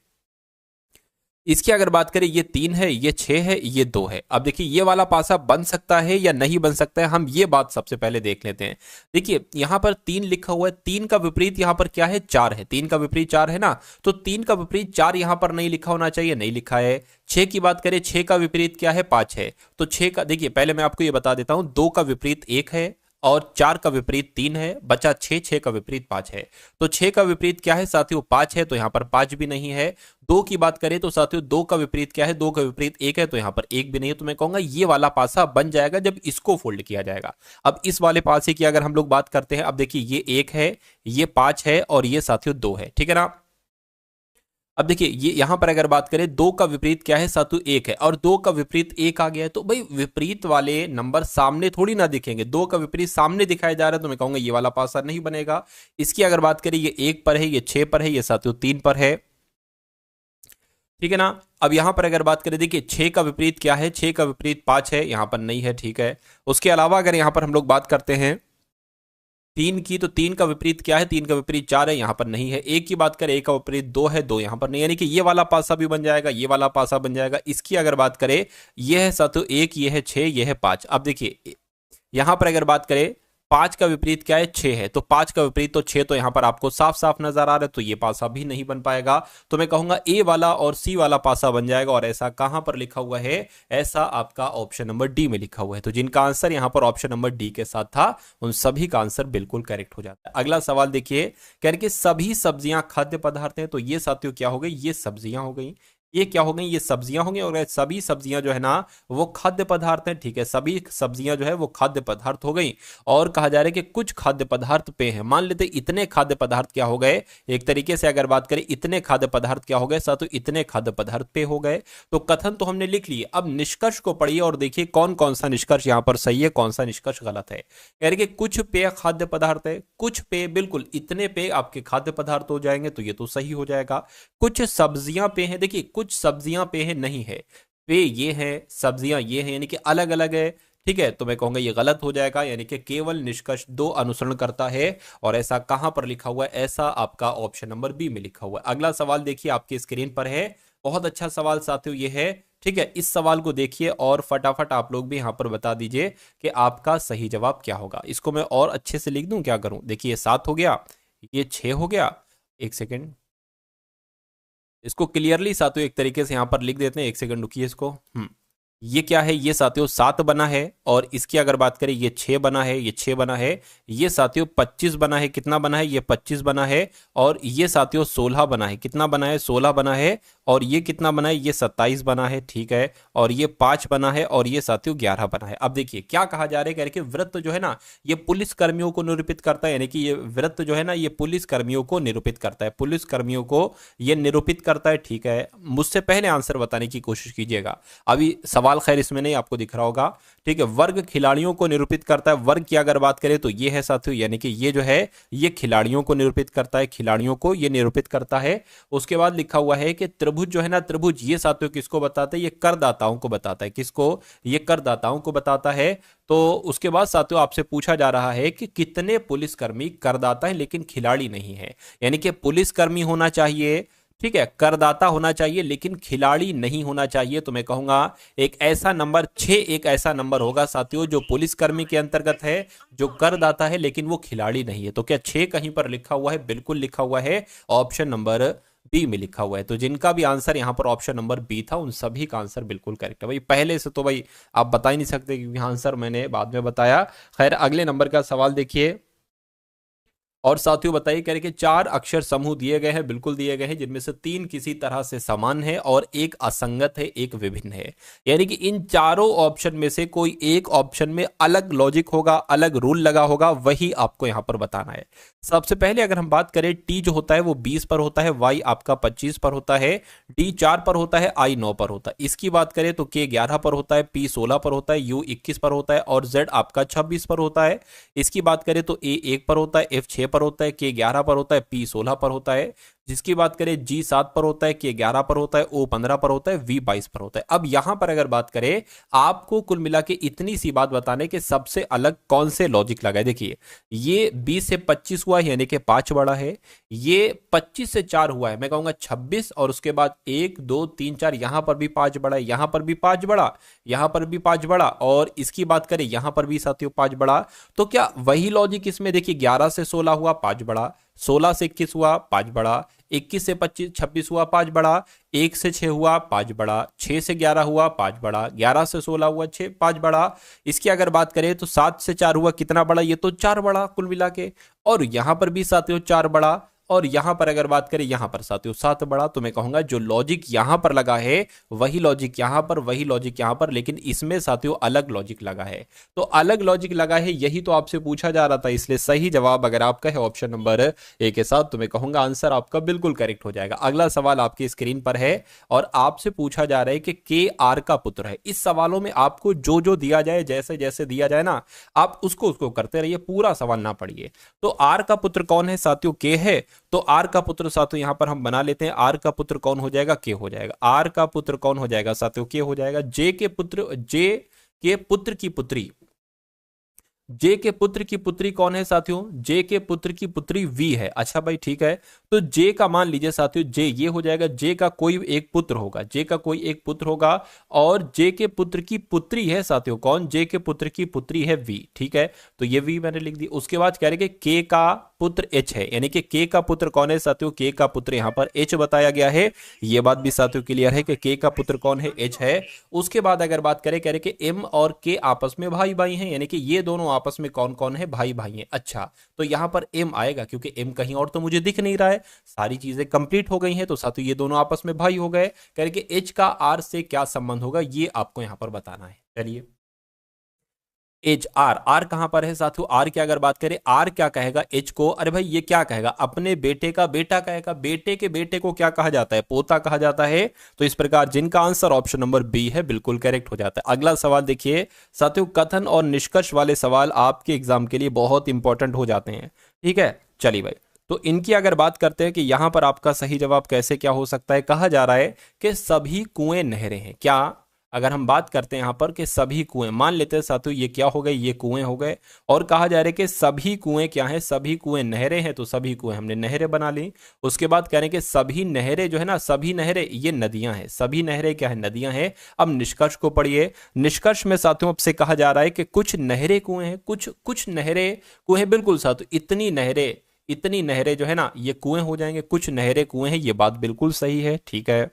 इसकी अगर बात करें ये 3 है, ये 6 है, ये 2 है। अब देखिए ये वाला पासा बन सकता है या नहीं बन सकता है, हम ये बात सबसे पहले देख लेते हैं। देखिए यहां पर 3 लिखा हुआ है, 3 का विपरीत यहां पर क्या है, 4 है। 3 का विपरीत 4 है ना, तो 3 का विपरीत 4 यहां पर नहीं लिखा होना चाहिए, नहीं लिखा है। 6 की बात करें, 6 का विपरीत क्या है, 5 है। तो 6 का देखिए पहले मैं आपको ये बता देता हूं, 2 का विपरीत 1 है और 4 का विपरीत 3 है, बचा 6, 6 का विपरीत 5 है। तो 6 का विपरीत क्या है साथियों, 5 है, तो यहां पर 5 भी नहीं है। 2 की बात करें तो साथियों 2 का विपरीत क्या है, 2 का विपरीत 1 है, तो यहां पर 1 भी नहीं है। तो मैं कहूंगा ये वाला पासा बन जाएगा जब इसको फोल्ड किया जाएगा। अब इस वाले पासे की अगर हम लोग बात करते हैं, अब देखिए ये 1 है, ये 5 है और ये साथियों 2 है, ठीक है ना। अब देखिए ये यहां पर अगर बात करें, 2 का विपरीत क्या है सातु 1 है और 2 का विपरीत 1 आ गया है, तो भाई विपरीत वाले नंबर सामने थोड़ी ना दिखेंगे। 2 का विपरीत सामने दिखाया जा रहा है, तो मैं कहूंगा ये वाला पासा नहीं बनेगा। इसकी अगर बात करें, ये 1 पर है, ये 6 पर है, ये साथियों 3 पर है, ठीक है ना। अब यहां पर अगर बात करें, देखिए 6 का विपरीत क्या है, 6 का विपरीत 5 है, यहां पर नहीं है, ठीक है। उसके अलावा अगर यहां पर हम लोग बात करते हैं 3 की, तो 3 का विपरीत क्या है, 3 का विपरीत 4 है, यहां पर नहीं है। 1 की बात करें, 1 का विपरीत 2 है, 2 यहां पर नहीं, यानी कि ये वाला पासा भी बन जाएगा, ये वाला पासा बन जाएगा। इसकी अगर बात करें, ये है सातों 1, ये है 6, ये है 5। अब देखिए यहां पर अगर बात करें, 5 का विपरीत क्या है, 6 है, तो 5 का विपरीत तो 6, तो यहां पर आपको साफ साफ नजर आ रहा है, तो ये पासा भी नहीं बन पाएगा। तो मैं कहूंगा ए वाला और सी वाला पासा बन जाएगा। और ऐसा कहां पर लिखा हुआ है, ऐसा आपका ऑप्शन नंबर डी में लिखा हुआ है। तो जिनका आंसर यहां पर ऑप्शन नंबर डी के साथ था, उन सभी का आंसर बिल्कुल करेक्ट हो जाता है। अगला सवाल देखिए, कह रहे कि सभी सब्जियां खाद्य पदार्थ हैं, तो ये साथियों क्या हो गई, ये सब्जियां हो गई, ये क्या हो गई, ये सब्जियां होंगी। और सभी सब्जियां जो है ना वो खाद्य पदार्थ हैं, ठीक है। सभी सब्जियां जो है वो खाद्य पदार्थ हो गई। और कहा जा रहा है कि कुछ खाद्य पदार्थ पे हैं, मान लेते इतने खाद्य पदार्थ क्या हो गए, एक तरीके से अगर बात करें इतने खाद्य पदार्थ क्या हो गए साथ, इतने खाद्य पदार्थ पे हो गए। तो कथन तो हमने लिख लिए, अब निष्कर्ष को पढ़िए और देखिए कौन कौन सा निष्कर्ष यहां पर सही है, कौन सा निष्कर्ष गलत है। कह रहे कि कुछ पेय खाद्य पदार्थ है, कुछ पेय बिल्कुल इतने पेय आपके खाद्य पदार्थ हो जाएंगे, तो ये तो सही हो जाएगा। कुछ सब्जियां पे हैं, देखिए कुछ सब्जियां पे है नहीं है, पे ये है, सब्जियां ये है, यानी कि अलग अलग है, ठीक है। तो मैं कहूंगा ये गलत हो जाएगा, यानी कि केवल निष्कर्ष 2 अनुसरण करता है। और ऐसा कहां पर लिखा हुआ है, ऐसा आपका ऑप्शन नंबर बी में लिखा हुआ है। अगला सवाल देखिए आपकी स्क्रीन पर है, बहुत अच्छा सवाल साथियों ये है, ठीक है। इस सवाल को देखिए और फटाफट आप लोग भी यहां पर बता दीजिए कि आपका सही जवाब क्या होगा। इसको मैं और अच्छे से लिख दूं, क्या करूं, देखिए 7 हो गया, ये 6 हो गया, एक सेकेंड, इसको क्लियरली साथियों एक तरीके से यहां पर लिख देते हैं, एक सेकंड रुकिए इसको। ये क्या है, ये साथियों 7 बना है, और इसकी अगर बात करें ये 6 बना है, ये 6 बना है, ये साथियों 25 बना है, कितना बना है, ये 25 बना है, और ये साथियों 16 बना है, कितना बना है, 16 बना है, और ये कितना बना है, ये 27 बना है, ठीक है, और ये 5 बना है, और ये साथियों 11 बना है। अब देखिए क्या कहा जा रहा है कि वृत्त जो है ना ये पुलिस कर्मियों को निरूपित करता है, यानी कि ये वृत्त जो है ना ये पुलिस कर्मियों को निरूपित करता है, पुलिस कर्मियों को ये निरूपित करता है, ठीक है। मुझसे पहले आंसर बताने की कोशिश कीजिएगा, अभी सवाल खैर इसमें नहीं आपको दिख रहा होगा, ठीक है। वर्ग खिलाड़ियों को निरूपित करता है, वर्ग की अगर बात करें तो ये है साथियों, यानी कि ये जो है ये खिलाड़ियों को निरूपित करता है, खिलाड़ियों को ये निरूपित करता है। उसके बाद लिखा हुआ है कि त्रिभुज जो है ना, त्रिभुज ये साथियों किसको बताता है, ये करदाताओं को बताता है, किसको, ये करदाताओं को बताता है। तो उसके बाद साथियों आपसे पूछा जा रहा है कि कितने पुलिसकर्मी करदाता है लेकिन खिलाड़ी नहीं है, यानी कि पुलिसकर्मी होना चाहिए, ठीक है, करदाता होना चाहिए लेकिन खिलाड़ी नहीं होना चाहिए। तो मैं कहूंगा एक ऐसा नंबर 6 एक ऐसा नंबर होगा साथियों जो पुलिसकर्मी के अंतर्गत है, जो करदाता है लेकिन वो खिलाड़ी नहीं है। तो क्या 6 कहीं पर लिखा हुआ है, बिल्कुल लिखा हुआ है, ऑप्शन नंबर बी में लिखा हुआ है। तो जिनका भी आंसर यहां पर ऑप्शन नंबर बी था उन सभी का आंसर बिल्कुल करेक्ट है। भाई पहले से तो भाई आप बता ही नहीं सकते क्योंकि आंसर मैंने बाद में बताया। खैर अगले नंबर का सवाल देखिए, और साथियों बताइए, कह रहे कि 4 अक्षर समूह दिए गए हैं, बिल्कुल दिए गए हैं, जिनमें से 3 किसी तरह से समान है और एक असंगत है, एक विभिन्न है। यानी कि इन चारों ऑप्शन में से कोई एक ऑप्शन में अलग लॉजिक होगा, अलग रूल लगा होगा, वही आपको यहां पर बताना है। सबसे पहले अगर हम बात करें, टी जो होता है वो 20 पर होता है, वाई आपका 25 पर होता है, डी 4 पर होता है, आई 9 पर होता है। इसकी बात करें तो के 11 पर होता है, पी 16 पर होता है, यू 21 पर होता है, और जेड आपका 26 पर होता है। इसकी बात करें तो ए 1 पर होता है, एफ 6 पर होता है, के 11 पर होता है, पी 16 पर होता है। जिसकी बात करें जी 7 पर होता है, के 11 पर होता है, ओ 15 पर होता है, वी 22 पर होता है। अब यहां पर अगर बात करें आपको कुल मिला के इतनी सी बात बताने के सबसे अलग कौन से लॉजिक लगा है। देखिए ये 20 से 25 हुआ है यानी कि 5 बड़ा है, ये 25 से 4 हुआ है मैं कहूंगा 26, और उसके बाद 1 2 3 4 यहां पर भी 5 बड़ा है, यहां पर भी 5 बड़ा, यहां पर भी 5 बड़ा, और इसकी बात करें यहां पर भी साथियों 5 बड़ा। तो क्या वही लॉजिक इसमें देखिए 11 से 16 हुआ 5 बड़ा, 16 से 21 हुआ 5 बड़ा, 21 से 25 26 हुआ 5 बड़ा, 1 से 6 हुआ 5 बड़ा, 6 से 11 हुआ 5 बड़ा, 11 से 16 हुआ 6 5 बड़ा। इसकी अगर बात करें तो 7 से 4 हुआ कितना बड़ा, ये तो 4 बड़ा कुल मिला के, और यहां पर भी साथियों 4 बड़ा, और यहां पर अगर बात करें यहां पर साथियों 7 बड़ा। तो मैं कहूंगा जो लॉजिक यहां पर लगा है वही लॉजिक यहां पर, वही लॉजिक यहां पर, लेकिन इसमें साथियों अलग लॉजिक लगा है। तो अलग लॉजिक लगा है यही तो आपसे पूछा जा रहा था, इसलिए सही जवाब अगर आपका है ऑप्शन नंबर ए के साथ, तो मैं कहूंगा आंसर आपका बिल्कुल करेक्ट हो जाएगा। अगला सवाल आपकी स्क्रीन पर है और आपसे पूछा जा रहा है कि के आर का पुत्र है। इस सवालों में आपको जो जो दिया जाए, जैसे जैसे दिया जाए ना, आप उसको उसको करते रहिए, पूरा सवाल ना पढ़िए। तो आर का पुत्र कौन है साथियों, के है, तो आर का पुत्र साथियों यहां पर हम बना लेते हैं, आर का पुत्र कौन हो जाएगा, के हो जाएगा। आर का पुत्र कौन हो जाएगा साथियों, के हो जाएगा। जे के पुत्र, जे के पुत्र की पुत्री, जे के पुत्र की पुत्री कौन है साथियों, जे के पुत्र की पुत्री वी है। अच्छा भाई ठीक है, तो जे का मान लीजिए साथियों, जे ये हो जाएगा, जे का कोई एक पुत्र होगा, जे का कोई एक पुत्र होगा, और जे के पुत्र की पुत्री है साथियों कौन, जे के पुत्र की पुत्री है वी, ठीक है, तो ये वी मैंने लिख दी। उसके बाद कह रहे कि के का पुत्र एच है, यानी कि के का पुत्र कौन है साथियों, के का पुत्र यहां पर एच बताया गया है। ये बात भी साथियों क्लियर है कि के का पुत्र कौन है, एच है। उसके बाद अगर बात करें, कह रहे कि एम और के आपस में भाई भाई हैं, यानी कि ये दोनों आपस में कौन कौन है, भाई भाई हैं। अच्छा, तो यहां पर एम आएगा क्योंकि एम कहीं और तो मुझे दिख नहीं रहा है, सारी चीजें कंप्लीट हो गई हैं, तो साथियों ये दोनों आपस में भाई हो गए। कह रहे कि एच का आर से क्या संबंध होगा, ये आपको यहां पर बताना है। चलिए एच आर, आर कहां पर है साथियों, आर की अगर बात करें, आर क्या कहेगा एच को, अरे भाई ये क्या कहेगा, अपने बेटे का बेटा कहेगा, बेटे के बेटे को क्या कहा जाता है, पोता कहा जाता है। तो इस प्रकार जिनका आंसर ऑप्शन नंबर बी है बिल्कुल करेक्ट हो जाता है। अगला सवाल देखिए साथियों, कथन और निष्कर्ष वाले सवाल आपके एग्जाम के लिए बहुत इंपॉर्टेंट हो जाते हैं, ठीक है। चलिए भाई, तो इनकी अगर बात करते हैं कि यहां पर आपका सही जवाब कैसे क्या हो सकता है, कहा जा रहा है कि सभी कुएं नहरें हैं। क्या, अगर हम बात करते हैं यहां पर कि सभी कुएं, मान लेते हैं साथियों ये क्या हो गए, ये कुएं हो गए, और कहा जा रहा है कि सभी कुएं क्या है, सभी कुएं नहरें हैं, तो सभी कुएं हमने नहरें बना ली। उसके बाद कह रहे हैं कि सभी नहरें जो है ना, सभी नहरें ये नदियां हैं, सभी नहरें क्या है, नदियां हैं। अब निष्कर्ष को पढ़िए, निष्कर्ष में साथियों आपसे कहा जा रहा है कि कुछ नहरें कुएं हैं, कुछ नहरें कुएं, बिल्कुल साथियों इतनी नहरें जो है ना ये कुएं हो जाएंगे, कुछ नहरें कुएं हैं, ये बात बिल्कुल सही है, ठीक है।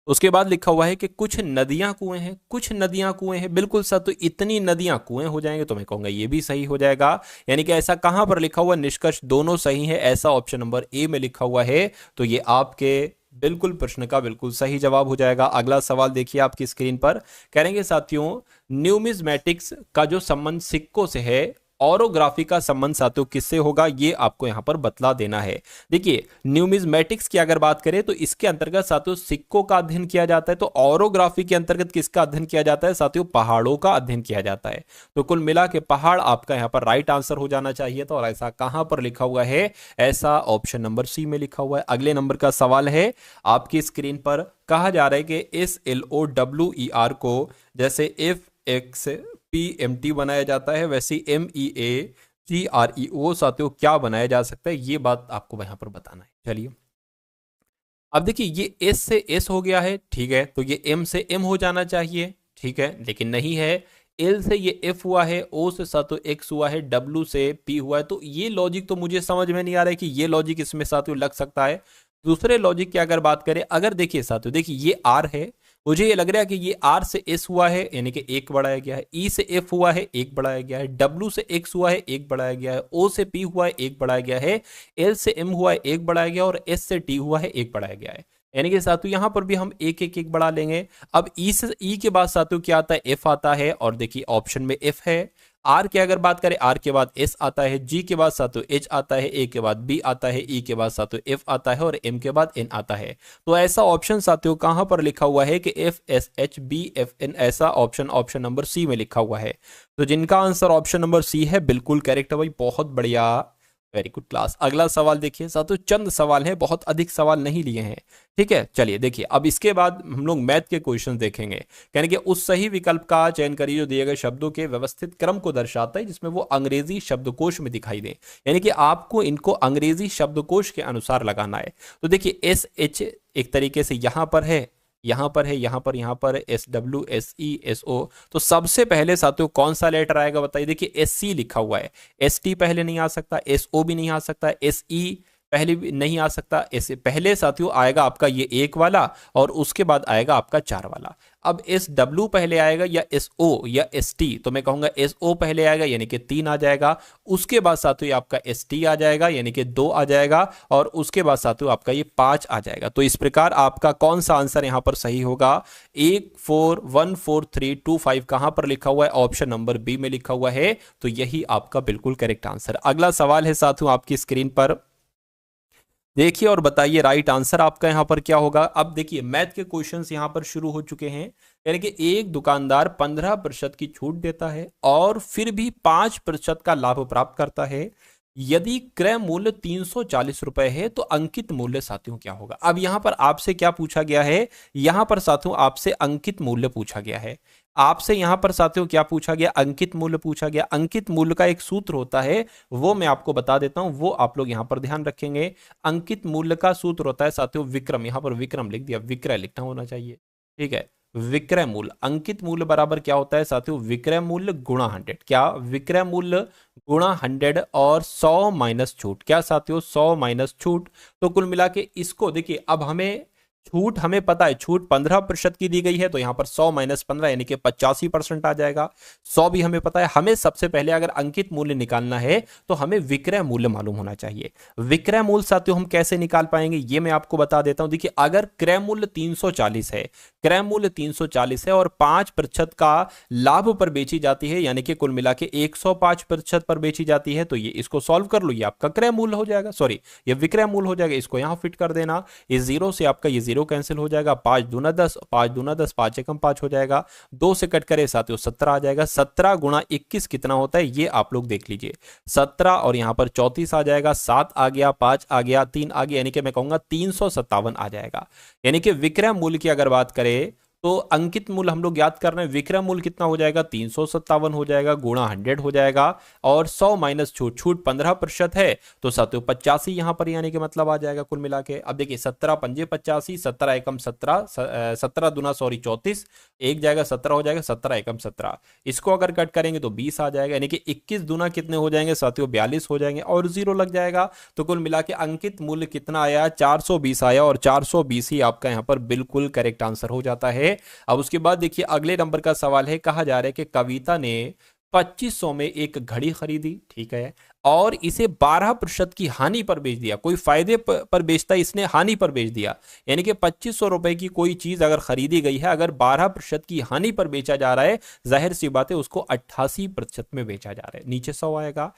उसके बाद लिखा हुआ है कि कुछ नदियां कुएं हैं, कुछ नदियां कुएं हैं, बिल्कुल सर, तो इतनी नदियां कुएं हो जाएंगे, तो मैं कहूंगा ये भी सही हो जाएगा। यानी कि ऐसा कहां पर लिखा हुआ, निष्कर्ष दोनों सही है, ऐसा ऑप्शन नंबर ए में लिखा हुआ है, तो ये आपके बिल्कुल प्रश्न का बिल्कुल सही जवाब हो जाएगा। अगला सवाल देखिए आपकी स्क्रीन पर, कहेंगे साथियों न्यूमिज्मेटिक्स का जो संबंध सिक्कों से है, ऑरोग्राफी का संबंध साथियों किससे होगा, ये आपको यहां पर बतला देना है। देखिए न्यूमिज्मेटिक्स की अगर बात करें तो इसके अंतर्गत साथियों सिक्कों का अध्ययन किया जाता है, तो ऑरोग्राफी के अंतर्गत किसका अध्ययन किया जाता है साथियों, पहाड़ों का अध्ययन किया जाता है। तो कुल मिला के पहाड़ आपका यहां पर राइट आंसर हो जाना चाहिए था, और ऐसा कहां पर लिखा हुआ है, ऐसा ऑप्शन नंबर सी में लिखा हुआ है। अगले नंबर का सवाल है आपकी स्क्रीन पर, कहा जा रहा है कि SLOWER को जैसे FX PMT बनाया जाता है, वैसे MEAGREO साथियों क्या बनाया जा सकता है, ये बात आपको यहां पर बताना है। चलिए अब देखिए ये S से S हो गया है, ठीक है, तो ये M से M हो जाना चाहिए, ठीक है, लेकिन नहीं है। L से ये F हुआ है, O से साथियों X हुआ है, W से P हुआ है, तो ये लॉजिक तो मुझे समझ में नहीं आ रहा है कि ये लॉजिक इसमें साथियों लग सकता है। दूसरे लॉजिक की अगर बात करें, अगर देखिए साथियों, देखिए ये R है, मुझे ये लग रहा है कि ये R से S हुआ है, यानी कि एक बढ़ाया गया है, E से F हुआ है, एक बढ़ाया गया है, W से X हुआ है, एक बढ़ाया गया है, O से P हुआ है, एक बढ़ाया गया है, L से M हुआ है, एक बढ़ाया गया, और S से T हुआ है, एक बढ़ाया गया है। यानी कि साथियों यहां पर भी हम एक एक एक बढ़ा लेंगे। अब E से E के बाद साथियों क्या आता है, F आता है, और देखिए ऑप्शन में F है। आर की अगर बात करें, आर के बाद एस आता है, जी के बाद साथियों एच आता है, ए के बाद बी आता है, ई के बाद साथियों एफ आता है, और एम के बाद एन आता है। तो ऐसा ऑप्शन साथियों कहां पर लिखा हुआ है कि F S H B F N, ऐसा ऑप्शन नंबर सी में लिखा हुआ है। तो जिनका आंसर ऑप्शन नंबर सी है बिल्कुल करेक्ट है भाई, बहुत बढ़िया। Very good class. अगला सवाल देखिए साथियों, चंद सवाल है, बहुत अधिक सवाल नहीं लिए हैं, ठीक है। चलिए देखिए, अब इसके बाद हम लोग मैथ के क्वेश्चन देखेंगे। यानी कि उस सही विकल्प का चयन करिए जो दिए गए शब्दों के व्यवस्थित क्रम को दर्शाता है, जिसमें वो अंग्रेजी शब्दकोश में दिखाई दे। यानी कि आपको इनको अंग्रेजी शब्दकोश के अनुसार लगाना है। तो देखिए SH एक तरीके से यहां पर है, यहां पर है, यहां पर SW SE SO। तो सबसे पहले साथियों कौन सा लेटर आएगा बताइए। देखिए SC लिखा हुआ है, ST पहले नहीं आ सकता, SO भी नहीं आ सकता, SE पहले भी नहीं आ सकता। ऐसे पहले साथियों आएगा आपका ये एक वाला, और उसके बाद आएगा आपका 4 वाला। अब SW पहले आएगा या SO या ST, तो मैं कहूंगा SO पहले आएगा यानी कि 3 आ जाएगा। उसके बाद साथियों आपका ST आ जाएगा यानी कि 2 आ जाएगा, और उसके बाद साथियों आपका ये 5 आ जाएगा। तो इस प्रकार आपका कौन सा आंसर यहां पर सही होगा, 141432 कहां पर लिखा हुआ है, ऑप्शन नंबर बी में लिखा हुआ है। तो यही आपका बिल्कुल करेक्ट आंसर। अगला सवाल है साथियों आपकी स्क्रीन पर, देखिए और बताइए राइट आंसर आपका यहां पर क्या होगा। अब देखिए मैथ के क्वेश्चंस यहां पर शुरू हो चुके हैं। यानी कि एक दुकानदार 15% की छूट देता है और फिर भी 5% का लाभ प्राप्त करता है। यदि क्रय मूल्य 340 रुपए है तो अंकित मूल्य साथियों क्या होगा। अब यहां पर आपसे क्या पूछा गया है, यहां पर साथियों आपसे अंकित मूल्य पूछा गया है। आपसे यहां पर साथियों क्या पूछा गया, अंकित मूल्य पूछा गया। अंकित मूल्य का एक सूत्र होता है, वो मैं आपको बता देता हूं, वो आप लोग यहां पर ध्यान रखेंगे। अंकित मूल्य का सूत्र होता है साथियों विक्रम, यहां पर विक्रम लिख दिया, विक्रय लिखना होना चाहिए, ठीक है। विक्रय मूल्य, अंकित मूल्य बराबर क्या होता है साथियों, विक्रय मूल्य गुणा 100। क्या, विक्रय मूल्य गुणा 100 और 100 माइनस छूट। क्या साथियों, 100 माइनस छूट। तो कुल मिला के इसको देखिए, अब हमें छूट हमें पता है, छूट 15% की दी गई है, तो यहां पर 100 माइनस 15 यानी कि 85% आ जाएगा। 100 भी हमें पता है। हमें सबसे पहले अगर अंकित मूल्य निकालना है तो हमें विक्रय मूल्य मालूम होना चाहिए। विक्रय मूल्य साथियों हम कैसे निकाल पाएंगे, ये मैं आपको बता देता हूं। देखिए अगर क्रय मूल्य 340 है, क्रय मूल्य 340 है और 5% का लाभ पर बेची जाती है, यानी कि कुल मिला के 105% पर बेची जाती है, तो ये इसको सॉल्व कर लो, ये आपका क्रय मूल्य हो जाएगा, सॉरी ये विक्रय मूल्य हो जाएगा। इसको यहां फिट कर देना, इस जीरो से आपका ये जीरो कैंसिल हो जाएगा, 5 दूना 10, 5 दूना 10, 5 एकम 5 हो जाएगा, 2 से कट करे साथियों 17 आ जाएगा। 17 गुणा 21 कितना होता है, ये आप लोग देख लीजिए, 17 और यहां पर 34 आ जाएगा, 7 आ गया, 5 आ गया, 3 आ गया, यानी कि मैं कहूंगा 357 आ जाएगा। यानी कि विक्रय मूल्य की अगर बात करें तो अंकित मूल्य हम लोग याद कर रहे हैं, विक्रय मूल्य कितना हो जाएगा, 357 हो जाएगा, गुणा 100 हो जाएगा, और 100 माइनस छूट, छूट 15% है, तो साथियों 85 यहां पर यानी कि मतलब आ जाएगा कुल मिला के। अब देखिए 17 पंजे 85, 17 एकम 17, 17 दूना सॉरी 34, एक जाएगा 17 हो जाएगा, 17 एकम 17, इसको अगर कट करेंगे तो 20 आ जाएगा, यानी कि 21 दूना कितने हो जाएंगे साथियों, 42 हो जाएंगे, और जीरो लग जाएगा। तो कुल मिला के अंकित मूल्य कितना आया, 420 आया, और 420 ही आपका यहां पर बिल्कुल करेक्ट आंसर हो जाता है। अब उसके बाद देखिए अगले नंबर का सवाल है, कहा जा रहा है कि कविता ने 2500 में एक घड़ी खरीदी, ठीक है, और इसे 12% की हानि पर बेच दिया। कोई फायदे पर बेचता है, इसने हानि पर बेच दिया। यानी कि 2500 रुपए की कोई चीज अगर खरीदी गई है, अगर 12% की हानि पर बेचा जा रहा है, जाहिर सी बात है उसको 88% में बेचा जा रहा है, नीचे 100 आएगा।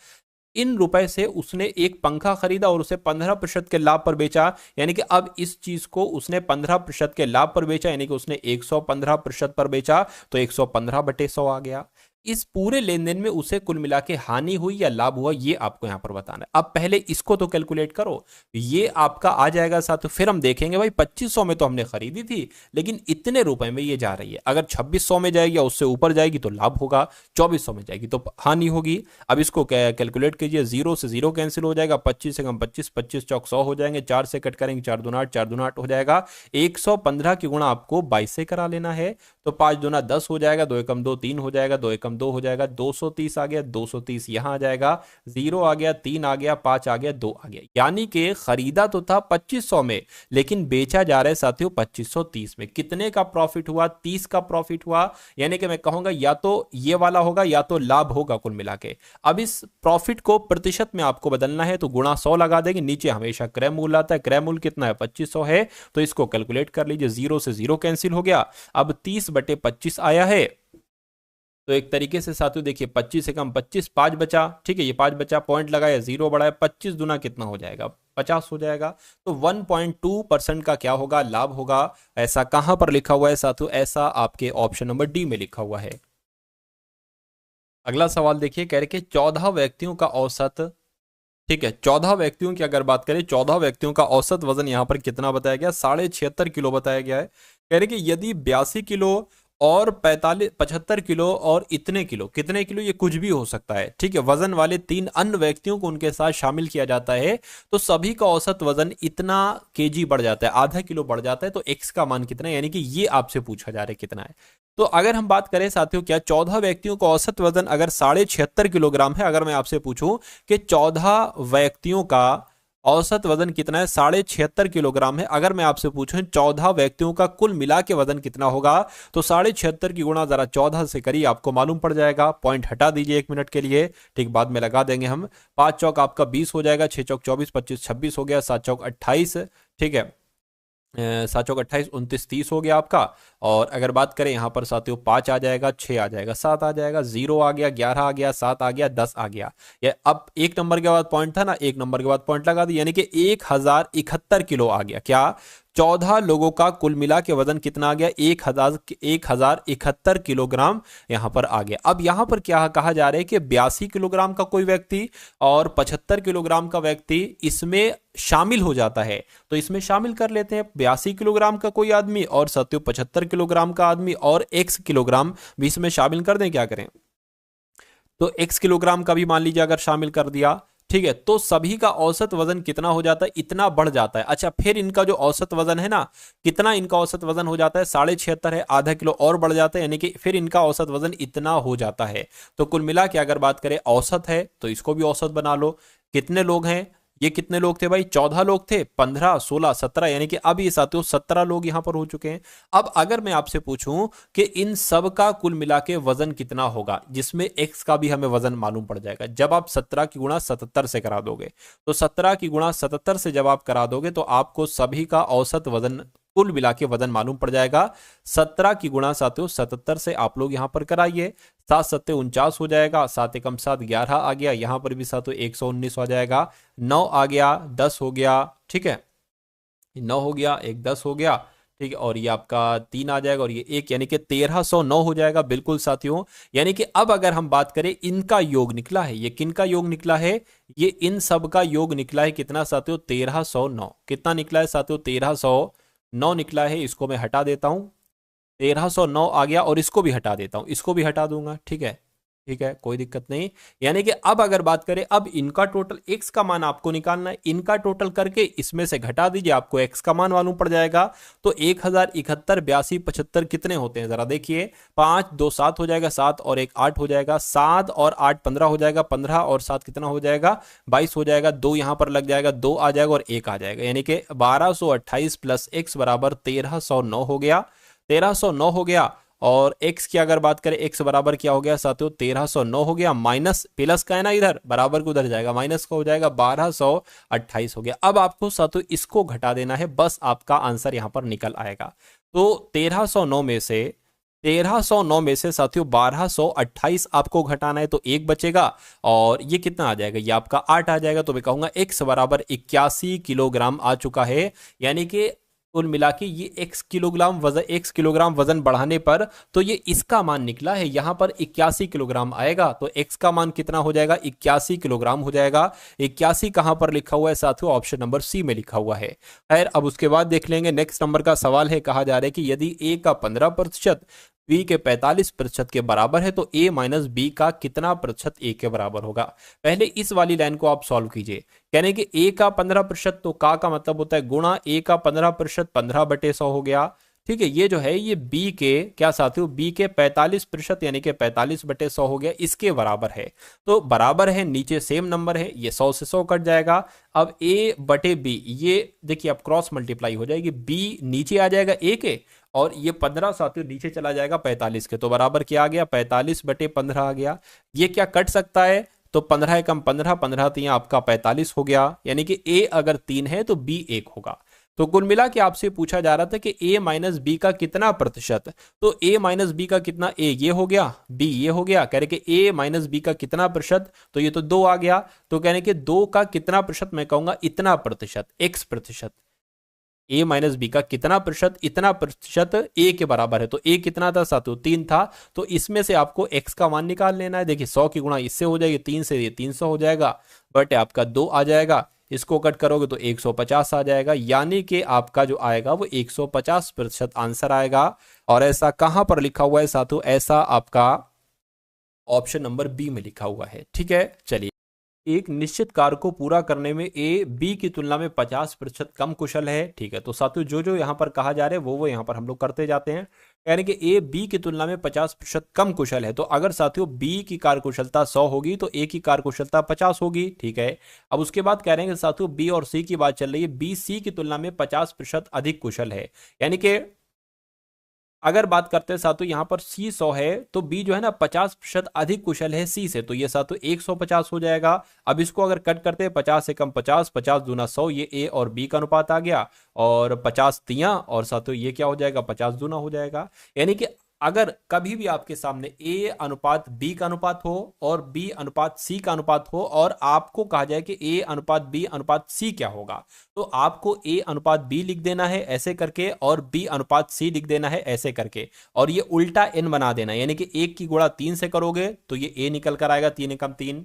इन रुपए से उसने एक पंखा खरीदा और उसे 15% के लाभ पर बेचा, यानी कि अब इस चीज को उसने 15% के लाभ पर बेचा, यानी कि उसने 115% पर बेचा, तो 115/100 आ गया। इस पूरे लेन देन में उसे कुल मिला के हानि हुई या लाभ हुआ, ये आपको यहां पर बताना है। अब पहले इसको तो कैलकुलेट करो, ये आपका आ जाएगा साथ, फिर हम देखेंगे भाई 2500 में तो हमने खरीदी थी, लेकिन इतने रुपए में ये जा रही है। अगर 2600 में जाएगी या उससे ऊपर जाएगी तो लाभ होगा, 2400 में जाएगी तो हानि होगी। अब इसको कैलकुलेट कीजिए, जीरो से जीरो कैंसिल हो जाएगा, 25 से कम 25, 25 चौक 100 हो जाएंगे, 4 से कट करेंगे 4 दूना 8, 4 दूना 8 हो जाएगा। 115 की गुणा आपको 22 से करा लेना है, तो 5 दूना 10 हो जाएगा, 2 एकम 2 3 हो जाएगा, 2 एकम 2 हो जाएगा, 230 आ गया, 230 यहां आ जाएगा, 0 आ गया, 3 आ गया, 5 आ गया, 2 आ गया। यानी कि खरीदा तो था 2500 में, लेकिन बेचा जा रहा है साथियों 2530 में। कितने का प्रॉफिट हुआ, 30 का प्रॉफिट हुआ। यानी कि मैं कहूंगा या तो ये वाला होगा या तो लाभ होगा कुल मिला के। अब इस प्रॉफिट को प्रतिशत में आपको बदलना है, तो गुणा 100 लगा देंगे, नीचे हमेशा क्रय मूल्य आता है, क्रय मूल्य कितना है 2500 है, तो इसको कैलकुलेट कर लीजिए, 0 से 0 कैंसिल हो गया। अब 30/25 आया है, तो एक तरीके से साथियों देखिए 25 से कम 25, 5 बचा, ठीक है, ये 5 बचा, पॉइंट लगाया, 0 बढ़ाया, 25 दुना कितना हो जाएगा, 50 हो जाएगा। तो 1.2% का क्या होगा, लाभ होगा। ऐसा कहां पर लिखा हुआ है साथियों, ऐसा आपके ऑप्शन नंबर डी में लिखा हुआ है। अगला सवाल देखिए, कह रहे कि 14 व्यक्तियों का औसत ठीक है, 14 व्यक्तियों की अगर बात करें, 14 व्यक्तियों का औसत वजन यहाँ पर कितना बताया गया, 76.5 किलो बताया गया है। कह रहे कि यदि 82 किलो और 75 किलो और इतने किलो, कितने किलो ये कुछ भी हो सकता है, ठीक है, वजन वाले 3 अन्य व्यक्तियों को उनके साथ शामिल किया जाता है, तो सभी का औसत वजन इतना केजी बढ़ जाता है, आधा किलो बढ़ जाता है, तो एक्स का मान कितना है, यानी कि ये आपसे पूछा जा रहा है कितना है। तो अगर हम बात करें साथियों, क्या 14 व्यक्तियों का औसत वजन अगर 76.5 किलोग्राम है, अगर मैं आपसे पूछूं कि 14 व्यक्तियों का औसत वजन कितना है, 76.5 किलोग्राम है, अगर मैं आपसे पूछूं 14 व्यक्तियों का कुल मिला के वजन कितना होगा, तो 76.5 की गुणा जरा 14 से करिए, आपको मालूम पड़ जाएगा। पॉइंट हटा दीजिए 1 मिनट के लिए, ठीक, बाद में लगा देंगे हम। 5 चौक आपका 20 हो जाएगा, 6 चौक 24, 25 26 हो गया, 7 चौक 28, ठीक है, 7 चौक 28, 29 30 हो गया आपका। और अगर बात करें यहाँ पर साथियों, 5 आ जाएगा, 6 आ जाएगा, 7 आ जाएगा, 0 आ गया, 11 आ गया, 7 आ गया, 10 आ गया। ये अब 1 नंबर के बाद पॉइंट था ना, 1 नंबर के बाद पॉइंट लगा दी, यानी कि 1071 किलो आ गया। क्या 14 लोगों का कुल मिला के वजन कितना आ गया, 1071 किलोग्राम यहां पर आ गया। अब यहां पर क्या कहा जा रहा है कि 82 किलोग्राम का कोई व्यक्ति और 75 किलोग्राम का व्यक्ति इसमें शामिल हो जाता है, तो इसमें शामिल कर लेते हैं 82 किलोग्राम का कोई आदमी और 75 किलोग्राम का आदमी, और x किलोग्राम भी इसमें शामिल कर दें। क्या करें, तो x किलोग्राम का भी मान लीजिए अगर शामिल कर दिया, ठीक है, तो सभी का औसत वजन कितना हो जाता है, इतना बढ़ जाता है। अच्छा, फिर इनका जो औसत वजन है ना, कितना इनका औसत वजन हो जाता है, 76.5 है, आधा किलो और बढ़ जाता है, यानी कि फिर इनका औसत वजन इतना हो जाता है। तो कुल मिला के अगर बात करें औसत है, तो इसको भी औसत बना लो। कितने लोग हैं, ये कितने लोग थे भाई, 14 लोग थे, 15 16 17, यानी कि अब ये साथियों 17 लोग यहां पर हो चुके हैं। अब अगर मैं आपसे पूछूं कि इन सब का कुल मिला के वजन कितना होगा, जिसमें एक्स का भी हमें वजन मालूम पड़ जाएगा, जब आप 17 की गुणा 77 से करा दोगे, तो 17 की गुणा 77 से जब आप करा दोगे, तो आपको सभी का औसत वजन कुल मिला के वजन मालूम पड़ जाएगा। 17 की गुणा साथियों 77 से आप लोग यहां पर कराइए, 7 सत्ते 49 हो जाएगा, 7 एकम 7 11 आ गया, यहां पर भी साथियों 119 हो जाएगा, 9 आ गया, 10 हो गया, ठीक है, 9 हो गया, एक 10 हो गया, ठीक है, और ये आपका 3 आ जाएगा और ये 1, यानी कि 1309 हो जाएगा। बिल्कुल साथियों, यानी कि अब अगर हम बात करें इनका योग निकला है, ये किन का योग निकला है, ये इन सब का योग निकला है कितना साथियों, 1309। कितना निकला है साथियों, 1309 निकला है। इसको मैं हटा देता हूं, 1309 आ गया, और इसको भी हटा देता हूं, इसको भी हटा दूंगा, ठीक है, ठीक है, कोई दिक्कत नहीं। यानी कि अब अगर बात करें, अब इनका टोटल x का मान आपको निकालना है, इनका टोटल करके इसमें से घटा दीजिए, आपको x का मान मालूम पड़ जाएगा। तो 1071 82 75 कितने होते हैं, जरा देखिए, 5 2 7 हो जाएगा, 7 और 1 8 हो जाएगा, 7 और 8 15 हो जाएगा, 15 और 7 कितना हो जाएगा, 22 हो जाएगा, 2 यहां पर लग जाएगा, 2 आ जाएगा और 1 आ जाएगा, यानी कि 1228 प्लस x बराबर 1309 हो गया, 1309 हो गया। और x की अगर बात करें, x बराबर क्या हो गया साथियों, 1309 हो गया, माइनस प्लस का है ना, इधर बराबर को उधर जाएगा, माइनस का हो जाएगा, 1228 हो गया। अब आपको साथियों इसको घटा देना है, बस आपका आंसर यहां पर निकल आएगा। तो 1309 में से साथियों 1228 आपको घटाना है, तो 1 बचेगा, और ये कितना आ जाएगा, ये आपका 8 आ जाएगा। तो मैं कहूंगा x बराबर 81 किलोग्राम आ चुका है, यानी कि कुल मिला के ये x किलोग्राम वजन बढ़ाने पर तो ये इसका मान निकला है, यहां पर 81 किलोग्राम आएगा, तो x का मान कितना हो जाएगा, 81 किलोग्राम हो जाएगा। 81 कहां पर लिखा हुआ है साथियों, ऑप्शन नंबर सी में लिखा हुआ है। खैर, अब उसके बाद देख लेंगे, नेक्स्ट नंबर का सवाल है, कहा जा रहा है कि यदि a का 15% b के 45% के बराबर है, तो a माइनस बी का कितना प्रतिशत a के बराबर होगा। पहले इस वाली लाइन को आप सॉल्व कीजिए, कहने कि a का 15%, तो का मतलब होता है गुणा a का 15%, 15/100 हो गया, ठीक है। ये जो है ये b के क्या साथियों, b के 45% यानी कि 45/100 हो गया, इसके बराबर है। तो बराबर है, नीचे सेम नंबर है, ये 100 से 100 कट जाएगा। अब a/b, ये देखिए अब क्रॉस मल्टीप्लाई हो जाएगी, b नीचे आ जाएगा a के, और ये 15 साथियों नीचे चला जाएगा 45 के, तो बराबर क्या आ गया, 45/15 आ गया। ये क्या कट सकता है, तो 15 एकम 15, 15 तो आपका 45 हो गया, यानी कि a अगर 3 है तो b 1 होगा। तो कुल मिला के आपसे पूछा जा रहा था कि a माइनस बी का कितना प्रतिशत, तो a माइनस बी का कितना, a ये हो गया, b ये हो गया, कह रहे कि a माइनस बी का कितना प्रतिशत, तो ये तो 2 आ गया, तो कहने के 2 का कितना प्रतिशत, मैं कहूंगा इतना प्रतिशत, x प्रतिशत, ए माइनस बी का कितना प्रतिशत, इतना प्रतिशत ए के बराबर है। तो ए कितना था साथियों, 3 था। तो इसमें से आपको एक्स का मान निकाल लेना है। देखिए 100 की गुणा इससे हो जाएगी, 3 से ये 300 हो जाएगा, बट आपका 2 आ जाएगा। इसको कट करोगे तो 150 आ जाएगा, यानी कि आपका जो आएगा वो 150% आंसर आएगा। और ऐसा कहां पर लिखा हुआ है साथियों, ऐसा आपका ऑप्शन नंबर बी में लिखा हुआ है। ठीक है, चलिए। एक निश्चित कार्य को पूरा करने में ए बी की तुलना में 50% कम कुशल है। ठीक है, तो साथियों जो जो यहाँ पर कहा जा रहा है वो यहाँ पर हम लोग करते जाते हैं। यानी कि ए बी की तुलना में 50% कम कुशल है। तो अगर साथियों बी की कार्यकुशलता 100 होगी तो ए की कार्यकुशलता 50 होगी। ठीक है, अब उसके बाद कह रहे हैं कि साथियों बी और सी की बात चल रही है, बी सी की तुलना में 50% अधिक कुशल है। यानी कि अगर बात करते हैं साथियों यहाँ पर सी 100 है तो बी जो है ना 50% अधिक कुशल है सी से, तो ये साथियों 150 हो जाएगा। अब इसको अगर कट करते हैं 50 से कम 50, 50 दूना 100, ये ए और बी का अनुपात आ गया, और 50 तिया, और साथियों ये क्या हो जाएगा, 50 दूना हो जाएगा। यानी कि अगर कभी भी आपके सामने ए अनुपात बी का अनुपात हो और बी अनुपात सी का अनुपात हो और आपको कहा जाए कि ए अनुपात बी अनुपात सी क्या होगा, तो आपको ए अनुपात बी लिख देना है ऐसे करके और बी अनुपात सी लिख देना है ऐसे करके, और ये उल्टा एन बना देना। यानी कि 1 की गुणा 3 से करोगे तो ये ए निकल कर आएगा, 3 एकम 3।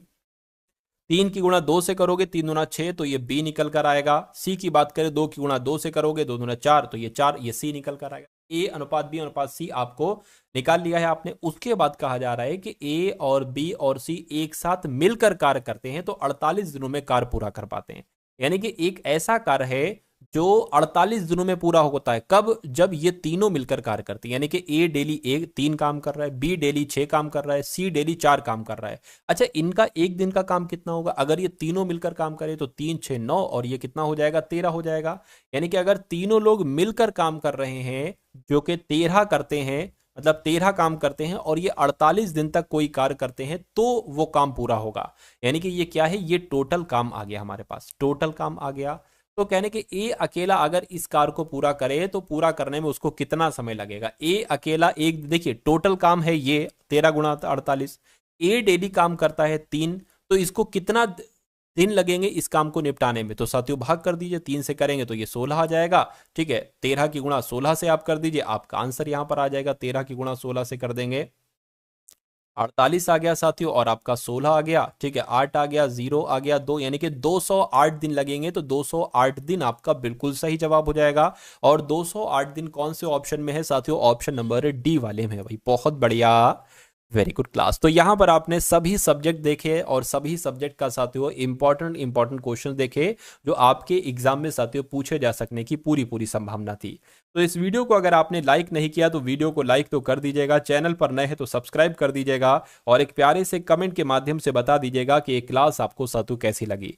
3 की गुणा 2 से करोगे 3 दूना 6, तो ये बी निकल कर आएगा। सी की बात करें 2 की गुणा 2 से करोगे 2 दूना 4, तो ये 4, ये सी निकल कर आएगा। ए अनुपात बी अनुपात सी आपको निकाल लिया है आपने। उसके बाद कहा जा रहा है कि ए और बी और सी एक साथ मिलकर कार्य करते हैं तो 48 दिनों में कार्य पूरा कर पाते हैं। यानी कि एक ऐसा कार्य है जो 48 दिनों में पूरा होता है। कब? जब ये तीनों मिलकर कार्य करती है। यानी कि ए डेली 3 काम कर रहा है, बी डेली 6 काम कर रहा है, सी डेली 4 काम कर रहा है। अच्छा, इनका एक दिन का काम कितना होगा? अगर ये तीनों मिलकर काम करे तो 3 6 9, और ये कितना हो जाएगा, 13 हो जाएगा। यानी कि अगर तीनों लोग मिलकर काम कर रहे हैं जो कि 13 करते हैं, मतलब 13 काम करते हैं और ये 48 दिन तक कोई कार्य करते हैं तो वो काम पूरा होगा। यानी कि ये क्या है, ये टोटल काम आ गया हमारे पास, टोटल काम आ गया। तो कहने के ए अकेला अगर इस कार्य को पूरा करे तो पूरा करने में उसको कितना समय लगेगा? ए अकेला एक, देखिए टोटल काम है ये 13 गुणा 48, ए डेली काम करता है 3, तो इसको कितना दिन लगेंगे इस काम को निपटाने में? तो साथियों भाग कर दीजिए, 3 से करेंगे तो ये 16 आ जाएगा। ठीक है, 13 की गुणा 16 से आप कर दीजिए, आपका आंसर यहां पर आ जाएगा। 13 की गुणा 16 से कर देंगे 48 आ गया साथियों, और आपका 16 आ गया। ठीक है, 8 आ गया, 0 आ गया, 2, यानी कि 208 दिन लगेंगे। तो 208 दिन आपका बिल्कुल सही जवाब हो जाएगा। और 208 दिन कौन से ऑप्शन में है साथियों? ऑप्शन नंबर डी वाले में है भाई। बहुत बढ़िया, वेरी गुड क्लास। तो यहां पर आपने सभी सब्जेक्ट देखे और सभी सब्जेक्ट का साथियों इंपॉर्टेंट क्वेश्चन देखे जो आपके एग्जाम में साथियों पूछे जा सकने की पूरी पूरी संभावना थी। तो इस वीडियो को अगर आपने लाइक नहीं किया तो वीडियो को लाइक तो कर दीजिएगा, चैनल पर नए हैं तो सब्सक्राइब कर दीजिएगा, और एक प्यारे से कमेंट के माध्यम से बता दीजिएगा कि ये क्लास आपको साथियों कैसी लगी।